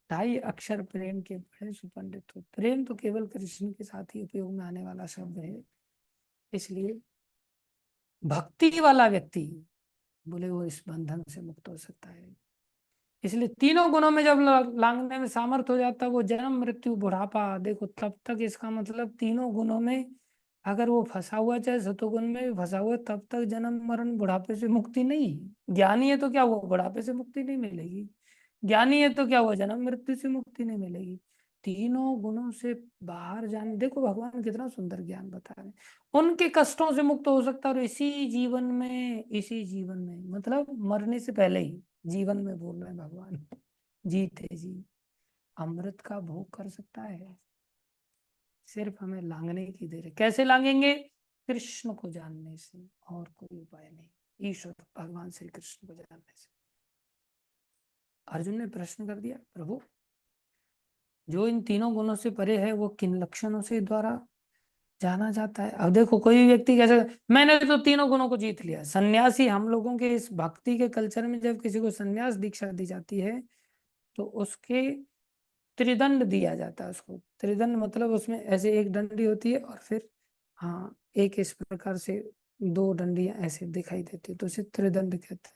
2.5 अक्षर प्रेम के बड़े सुपंडित हो। प्रेम तो केवल कृष्ण के साथ ही उपयोग में आने वाला शब्द है, इसलिए भक्ति वाला व्यक्ति बोले वो इस बंधन से मुक्त हो सकता है। इसलिए तीनों गुणों में जब लांघने में सामर्थ हो जाता है, वो जन्म मृत्यु बुढ़ापा, देखो तब तक, इसका मतलब तीनों गुणों में अगर वो फंसा हुआ चाहे सतोगुण में भी फंसा हुआ, तब तक जन्म मरण बुढ़ापे से मुक्ति नहीं है। ज्ञानी है तो क्या हुआ, बुढ़ापे से मुक्ति नहीं मिलेगी। ज्ञानी है तो क्या हुआ, जन्म मृत्यु से मुक्ति नहीं मिलेगी। तीनों गुणों से बाहर जाने, देखो भगवान कितना सुंदर ज्ञान बता रहे हैं। उनके कष्टों से मुक्त हो सकता है, और इसी जीवन में मतलब मरने से पहले ही, जीवन में बोल रहे हैं भगवान, जीते जी अमृत का भोग कर सकता है। सिर्फ हमें लांघने की देर है। कैसे लांघेंगे, कृष्ण को जानने से, और कोई उपाय नहीं, ईश्वर भगवान श्री कृष्ण को जानने से। अर्जुन ने प्रश्न कर दिया, प्रभु जो इन तीनों गुणों से परे है वो किन लक्षणों से द्वारा जाना जाता है। अब देखो कोई व्यक्ति कैसे, मैंने तो तीनों गुणों को जीत लिया। सन्यासी, हम लोगों के इस भक्ति के कल्चर में जब किसी को सन्यास दीक्षा दी जाती है तो उसके त्रिदंड दिया जाता है। उसको त्रिदंड मतलब उसमें ऐसे एक डंडी होती है और फिर हाँ एक इस प्रकार से दो डंडियां ऐसे दिखाई देती है, तो उसे त्रिदंड कहते हैं।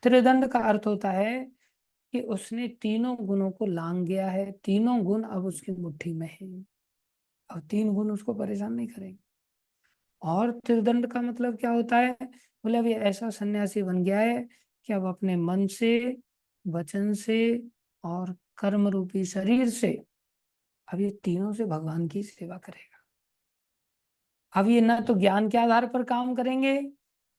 त्रिदंड का अर्थ होता है कि उसने तीनों गुणों को लांग गया है, तीनों गुण अब उसकी मुट्ठी में है, अब तीन गुण उसको परेशान नहीं करेंगे। और त्रिदंड का मतलब क्या होता है, बोले अब ये ऐसा सन्यासी बन गया है कि अब अपने मन से, वचन से और कर्म रूपी शरीर से अब ये तीनों से भगवान की सेवा करेगा। अब ये ना तो ज्ञान के आधार पर काम करेंगे,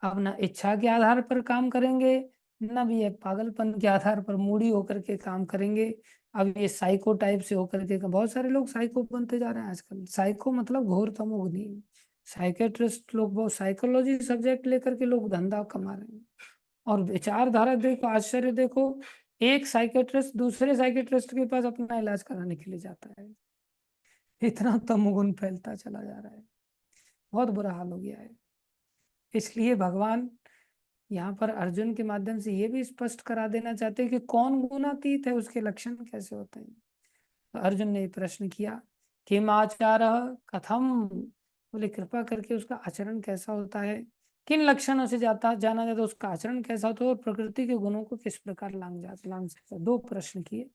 अब ना इच्छा के आधार पर काम करेंगे, ना भी ये पागलपन के आधार पर मूडी होकर के काम करेंगे। अब ये साइको टाइप से होकर के, बहुत सारे लोग साइको बनते जा रहे हैं आजकल। साइको मतलब घोर तमोगुनी। साइकेट्रिस्ट लोग, बहुत साइकोलॉजी सब्जेक्ट लेकर के लोग धंधा कमा रहे हैं। और विचारधारा देखो, आश्चर्य देखो, एक साइकेट्रिस्ट दूसरे साइकेट्रिस्ट के पास अपना इलाज कराने के लिए जाता है। इतना तमोगुण फैलता चला जा रहा है, बहुत बुरा हाल हो गया है। इसलिए भगवान यहाँ पर अर्जुन के माध्यम से ये भी स्पष्ट करा देना चाहते हैं कि कौन गुणातीत है, उसके लक्षण कैसे होते हैं। तो अर्जुन ने प्रश्न किया, किम आचार कथम, बोले कृपा करके उसका आचरण कैसा होता है, किन लक्षणों से जाना जाता है, उसका आचरण कैसा होता है, और प्रकृति के गुणों को किस प्रकार लांग सकता है। दो प्रश्न किए,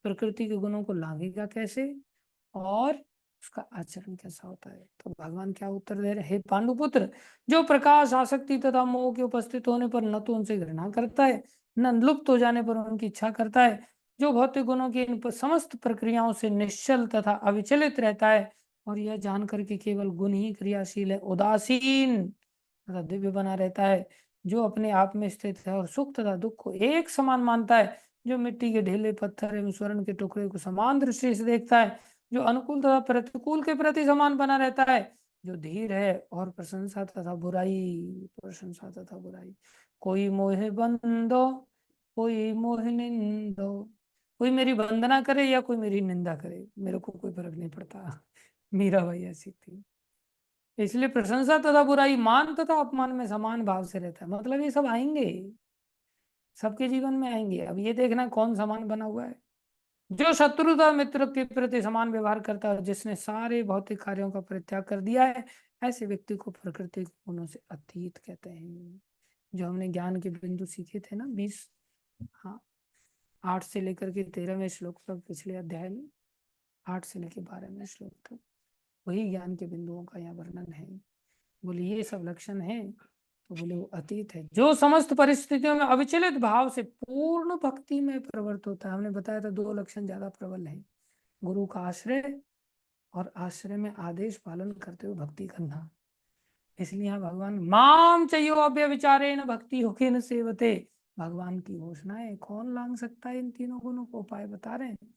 प्रकृति के गुणों को लांघेगा कैसे, और उसका आचरण कैसा होता है। तो भगवान क्या उत्तर दे रहे, हे पांडुपुत्र, जो प्रकाश, आसक्ति तथा मोह के उपस्थित होने पर न तो उनसे घृणा करता है, न लुप्त हो जाने पर उनकी इच्छा करता है, जो भौतिक गुणों की इन समस्त प्रक्रियाओं से निश्चल तथा अविचलित रहता है, और यह जानकर के केवल गुण ही क्रियाशील है, उदासीन तथा दिव्य बना रहता है, जो अपने आप में स्थित है और सुख तथा दुख को एक समान मानता है, जो मिट्टी के ढेले, पत्थर एवं स्वर्ण के टुकड़े को समान दृष्टि से देखता है, जो अनुकूल तथा प्रतिकूल के प्रति समान बना रहता है, जो धीर है और प्रशंसा तथा बुराई, कोई मोहे बंदो, कोई मोहे निंदो, कोई मेरी वंदना करे या कोई मेरी निंदा करे, मेरे को कोई फर्क नहीं पड़ता। मीरा भाई ऐसी थी। इसलिए प्रशंसा तथा बुराई, मान तथा अपमान में समान भाव से रहता है। मतलब ये सब आएंगे, सबके जीवन में आएंगे। अब ये देखना कौन समान बना हुआ है। जो शत्रुता मित्र के प्रति समान व्यवहार करता है, जिसने सारे भौतिक कार्यों का परित्याग कर दिया है, ऐसे व्यक्ति को प्रकृति के गुणों से अतीत कहते हैं। जो हमने ज्ञान के बिंदु सीखे थे ना 20, हाँ 8 से लेकर के 13वें श्लोक तक, पिछले अध्याय में 8 से लेकर 12वें श्लोक तक वही ज्ञान के बिंदुओं का यहाँ वर्णन है। बोले ये सब लक्षण है, तो बोले वो अतीत है, जो समस्त परिस्थितियों में अविचलित भाव से पूर्ण भक्ति में प्रवृत्त होता है। हमने बताया था दो लक्षण ज्यादा प्रबल है, गुरु का आश्रय और आश्रय में आदेश पालन करते हुए भक्ति करना। इसलिए यहाँ भगवान माम चयो अव्यभिचारेण भक्ति होके न सेवते, भगवान की घोषणा है। कौन लांग सकता है इन तीनों गुणों को, उपाय बता रहे हैं।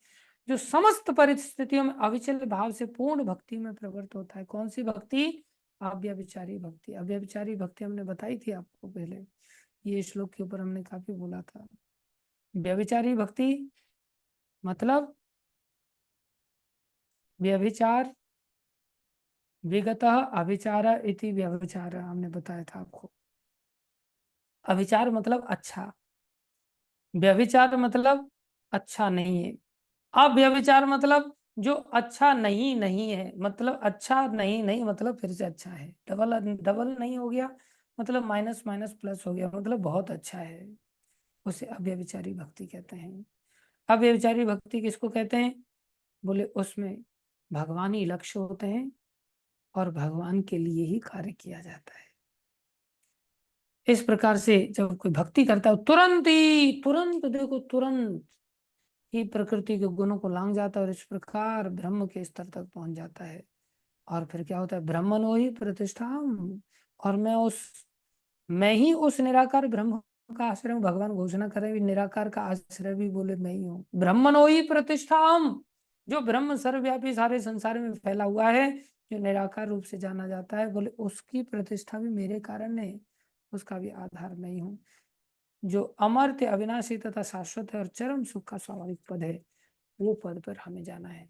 जो समस्त परिस्थितियों में अविचल भाव से पूर्ण भक्ति में प्रवृत्त होता है। कौन सी भक्ति, अव्यभिचारी भक्ति। अव्यभिचारी भक्ति हमने बताई थी आपको पहले, ये श्लोक के ऊपर हमने काफी बोला था। व्यभिचारी भक्ति मतलब व्यभिचार, विगतः अभिचार इति व्यभिचार, हमने बताया था आपको। अभिचार मतलब अच्छा, व्यभिचार मतलब अच्छा नहीं है, अव्यभिचार मतलब जो अच्छा नहीं नहीं है, मतलब अच्छा नहीं नहीं मतलब फिर से अच्छा है, डबल डबल नहीं हो गया, मतलब माइनस माइनस प्लस हो गया, मतलब बहुत अच्छा है, उसे अव्यभिचारी भक्ति कहते हैं। अव्यभिचारी भक्ति किसको कहते हैं, बोले उसमें भगवान ही लक्ष्य होते हैं, और भगवान के लिए ही कार्य किया जाता है। इस प्रकार से जब कोई भक्ति करता है तुरंत देखो, तुरंत ही प्रकृति के गुणों को लांग जाता है और इस प्रकार ब्रह्म के स्तर तक पहुंच जाता है। और फिर क्या होता है, ब्रह्मणो ही प्रतिष्ठा। और मैं ही उस निराकार ब्रह्म का आश्रय हूँ। भगवान घोषणा करें भी निराकार का आश्रय भी बोले मैं ही हूँ। ब्रह्मणो ही प्रतिष्ठाम, जो ब्रह्म सर्वव्यापी सारे संसार में फैला हुआ है, जो निराकार रूप से जाना जाता है, बोले उसकी प्रतिष्ठा भी मेरे कारण है, उसका भी आधार मैं ही हूँ। जो अमर्त्य अविनाशी तथा शाश्वत है और चरम सुख का स्वाभाविक पद है, वो पद पर हमें जाना है।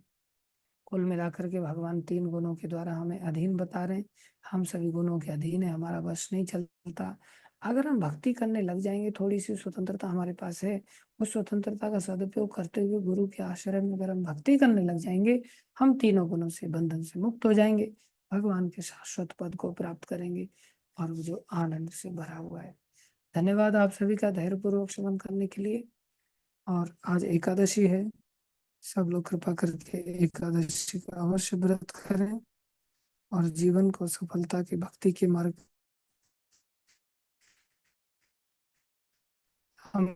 कुल मिलाकर के भगवान 3 गुणों के द्वारा हमें अधीन बता रहे हैं। हम सभी गुणों के अधीन है, हमारा बस नहीं चलता। अगर हम भक्ति करने लग जाएंगे, थोड़ी सी स्वतंत्रता हमारे पास है, उस स्वतंत्रता का सदुपयोग करते हुए गुरु के आश्रय में अगर हम भक्ति करने लग जाएंगे, हम तीनों गुणों से बंधन से मुक्त हो जाएंगे, भगवान के शाश्वत पद को प्राप्त करेंगे, और वो जो आनंद से भरा हुआ है। धन्यवाद आप सभी का धैर्यपूर्वक श्रवण करने के लिए। और आज एकादशी है, सब लोग कृपा करके एकादशी का अवश्य व्रत करें और जीवन को सफलता के भक्ति के मार्ग हम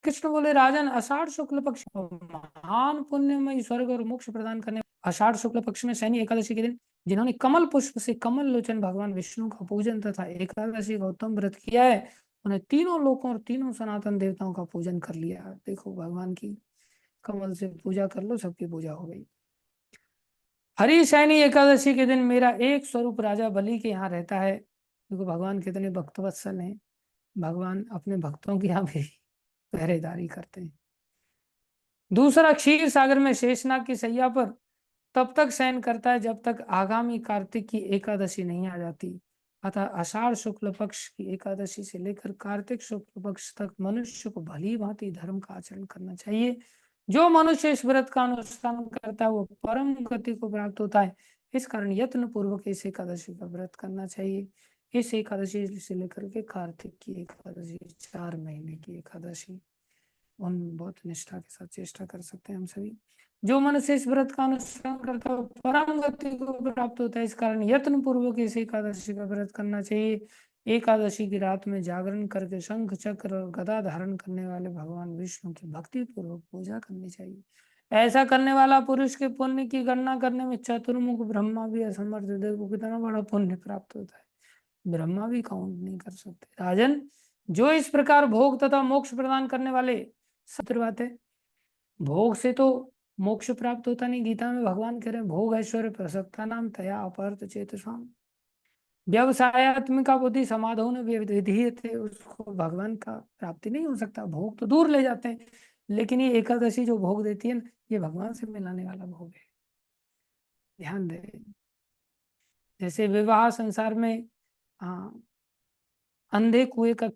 कृष्ण बोले, राजन आषाढ़ शुक्ल पक्ष महान पुण्यमय स्वर्ग और मोक्ष प्रदान करने आषाढ़ शुक्ल पक्ष में शनि एकादशी के दिन जिन्होंने कमल पुष्प से कमल लोचन भगवान विष्णु का पूजन तथा एकादशी का उत्तम व्रत किया है, उन्हें तीनों लोकों और तीनों सनातन देवताओं का पूजन कर लिया। देखो भगवान की कमल से पूजा कर लो, सबकी पूजा हो गई। हरिशयनी एकादशी के दिन मेरा एक स्वरूप राजा बलि के यहाँ रहता है। देखो भगवान कितने भक्तवत्सल हैं, भगवान अपने भक्तों की यहाँ भी पहरेदारी करते हैं। दूसरा, क्षीर सागर में शेषनाग की सैया पर तब तक शयन करता है जब तक आगामी कार्तिक की एकादशी नहीं आ जाती। अतः आषाढ़ शुक्ल पक्ष की एकादशी से लेकर कार्तिक शुक्ल पक्ष तक मनुष्य को भली भांति धर्म का आचरण करना चाहिए। जो मनुष्य इस व्रत का अनुष्ठान करता है वो परम गति को प्राप्त होता है। इस कारण यत्न पूर्वक इस एकादशी का व्रत करना चाहिए। इस एकादशी से लेकर के कार्तिक की एकादशी, 4 महीने की एकादशी, उन बहुत निष्ठा के साथ चेष्टा कर सकते हैं हम सभी। जो मनुष्य इस व्रत का अनुष्ठान करता है परम गति को प्राप्त होता है। इस कारण यत्न पूर्वक इस एकादशी का व्रत करना चाहिए। एकादशी की रात में जागरण करके शंख चक्र और गदा धारण करने वाले भगवान विष्णु की भक्ति पूर्वक पूजा करनी चाहिए। ऐसा करने वाला पुरुष के पुण्य की गणना करने में चतुर्मुख ब्रह्मा भी असमर्थ। देखो कितना बड़ा पुण्य प्राप्त होता है, ब्रह्मा भी काउंट नहीं कर सकते। राजन, जो इस प्रकार भोग तथा मोक्ष प्रदान करने वाले, सत्य बात है, भोग से तो मोक्ष प्राप्त होता नहीं। गीता में भगवान कह रहे हैं भोग ऐश्वर्य प्रसक्ता नाम तया अपहृत चेतसाम व्यवसायत्मिका बुद्धि समाधो न विधीयते। उसको भगवान का प्राप्ति नहीं हो सकता, भोग तो दूर ले जाते हैं। लेकिन ये एकादशी जो भोग देती है ना, ये भगवान से मिलाने वाला भोग है। ध्यान दे, जैसे विवाह संसार में आ, अंधे कुएं का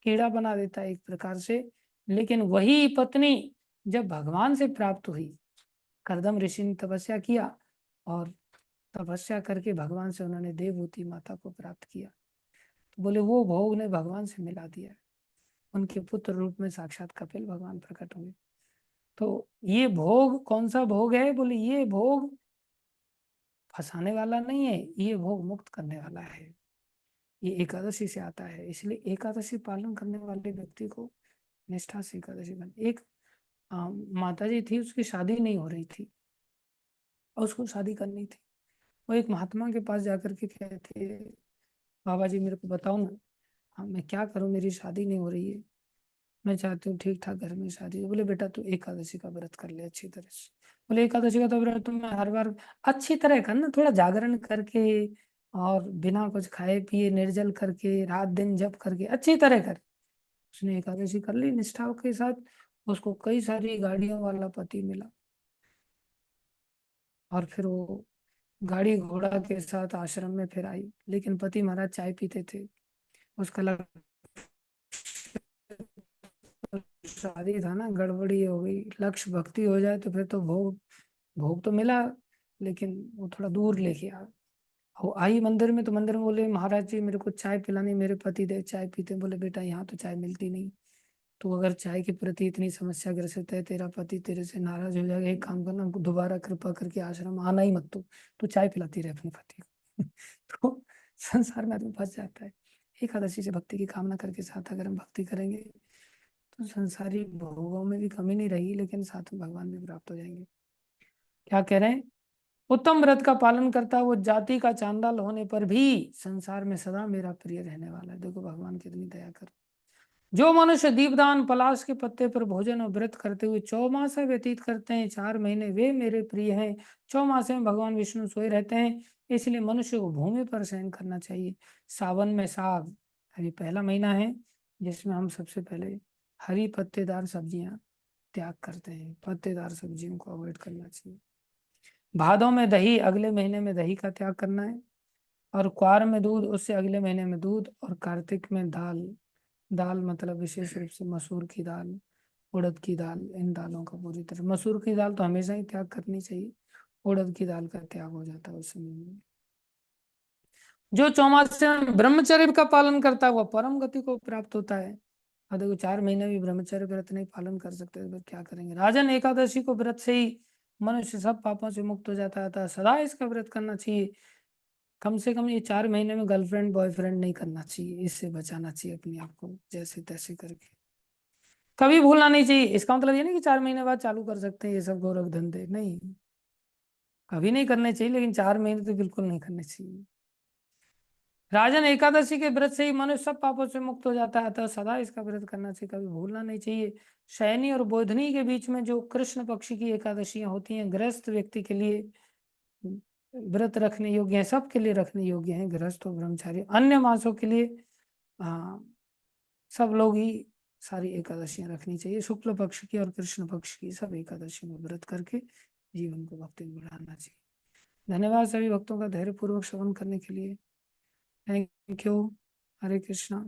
कीड़ा बना देता है एक प्रकार से, लेकिन वही पत्नी जब भगवान से प्राप्त हुई, करदम ऋषि ने तपस्या किया और तपस्या करके भगवान से उन्होंने देवहूति माता को प्राप्त किया, तो बोले वो भोग ने भगवान से मिला दिया। उनके पुत्र रूप में साक्षात कपिल भगवान प्रकट हुए। तो ये भोग कौन सा भोग है, बोले ये भोग फंसाने वाला नहीं है, ये भोग मुक्त करने वाला है। ये एकादशी से आता है, इसलिए एकादशी पालन करने वाले व्यक्ति को निष्ठा से एकादशी करनी। एक माता जी थी, उसकी शादी नहीं हो रही थी और उसको शादी करनी थी। वो एक महात्मा के पास जाकर के कहते, बाबा जी मेरे को बताओ ना, हाँ मैं क्या करूं, मेरी शादी नहीं हो रही है, मैं चाहती हूँ ठीक ठाक घर में शादी हो। बोले बेटा तू एकादशी का व्रत कर ले अच्छी तरह से। बोले एकादशी का तो व्रत तुम हर बार अच्छी तरह करना, थोड़ा जागरण करके और बिना कुछ खाए पिए निर्जल करके रात दिन जप करके अच्छी तरह कर। उसने एकादशी कर ली निष्ठा के साथ, उसको कई सारी गाड़ियों वाला पति मिला और फिर वो गाड़ी घोड़ा के साथ आश्रम में फिर आई। लेकिन पति महाराज चाय पीते थे, उसका लगा शादी था ना, गड़बड़ी हो गई। लक्ष्य भक्ति हो जाए तो फिर तो भोग, भोग तो मिला, लेकिन वो थोड़ा दूर लेके आ। वो आई मंदिर में, तो मंदिर में बोले महाराज जी मेरे को चाय पिलानी, मेरे पति देव चाय पीते हैं। बोले बेटा यहाँ तो चाय मिलती नहीं, तो अगर चाय के प्रति इतनी समस्या ग्रसित है, तेरा पति तेरे से नाराज हो जाएगा, एक काम करना, दोबारा कृपा करके आश्रम आना ही मत, तू चाय पिलाती रहे अपने पति को। तो संसार में आदमी फंस जाता है। एकादशी से भक्ति की कामना करके साथ अगर हम भक्ति करेंगे तो संसारी भोगों में भी कमी नहीं रहेगी, लेकिन साथ में भगवान भी प्राप्त हो जाएंगे। क्या कह रहे हैं? उत्तम व्रत का पालन करता वो जाति का चांडाल होने पर भी संसार में सदा मेरा प्रिय रहने वाला है। देखो भगवान कितनी दया कर। जो मनुष्य दीपदान, पलाश के पत्ते पर भोजन और व्रत करते हुए चौमासा व्यतीत करते हैं, 4 महीने वे मेरे प्रिय हैं। चौमासे में भगवान विष्णु सोए रहते हैं, इसलिए मनुष्य को भूमि पर शयन करना चाहिए। सावन में साग, अभी पहला महीना है जिसमें हम सबसे पहले हरी पत्तेदार सब्जियां त्याग करते हैं, पत्तेदार सब्जियों को अवॉइड करना चाहिए। भादों में दही, अगले महीने में दही का त्याग करना है। और क्वार में दूध, उससे अगले महीने में दूध। और कार्तिक में दाल, दाल मतलब विशेष रूप से मसूर की दाल, उड़द की दाल, इन दालों का पूरी तरह, मसूर की दाल तो हमेशा ही त्याग करनी चाहिए, उड़द की दाल का त्याग हो जाता है उस समय में। जो चौमासे में ब्रह्मचर्य का पालन करता है वह परम गति को प्राप्त होता है। और देखो 4 महीने भी ब्रह्मचर्य व्रत नहीं पालन कर सकते तो फिर क्या करेंगे? राजन, एकादशी को व्रत से ही मनुष्य सब पापों से मुक्त हो जाता है, अतः सदा इसका व्रत करना चाहिए। कम से कम ये 4 महीने में गर्लफ्रेंड बॉयफ्रेंड नहीं करना चाहिए, इससे बचाना चाहिए अपने आप को जैसे तैसे करके। कभी भूलना नहीं चाहिए। इसका मतलब ये नहीं कि 4 महीने बाद चालू कर सकते हैं ये सब गोरख धंधे, नहीं, कभी नहीं करने चाहिए, लेकिन 4 महीने तो बिल्कुल नहीं करने चाहिए। राजन, एकादशी के व्रत से ही मनुष्य सब पापों से मुक्त हो जाता है, अतः सदा इसका व्रत करना चाहिए, कभी भूलना नहीं चाहिए। शयनी और बोधनी के बीच में जो कृष्ण पक्ष की एकादशियां होती हैं, गृहस्थ व्यक्ति के लिए व्रत रखने योग्य है, सबके लिए रखने योग्य है, गृहस्थ और ब्रह्मचारी। अन्य मासों के लिए हाँ, सब लोग ही सारी एकादशियां रखनी चाहिए। शुक्ल पक्ष की और कृष्ण पक्ष की सब एकादशी में व्रत करके जीवन को भक्ति में बढ़ाना चाहिए। धन्यवाद सभी भक्तों का धैर्य पूर्वक श्रवण करने के लिए। Thank you. हरे कृष्णा।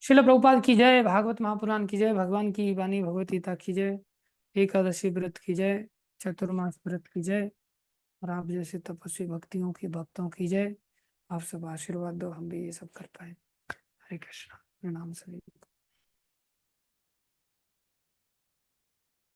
शिल प्रभुपाद की जय, भागवत महापुराण की जय, भगवान की वाणी भगवत गीता की जय, एकादशी व्रत की जय, चतुर्मास व्रत की जय, और आप जैसे तपस्वी भक्तियों की भक्तों की जय। आप सब आशीर्वाद दो हम भी ये सब कर पाए। हरे कृष्णा। प्रणाम सभी।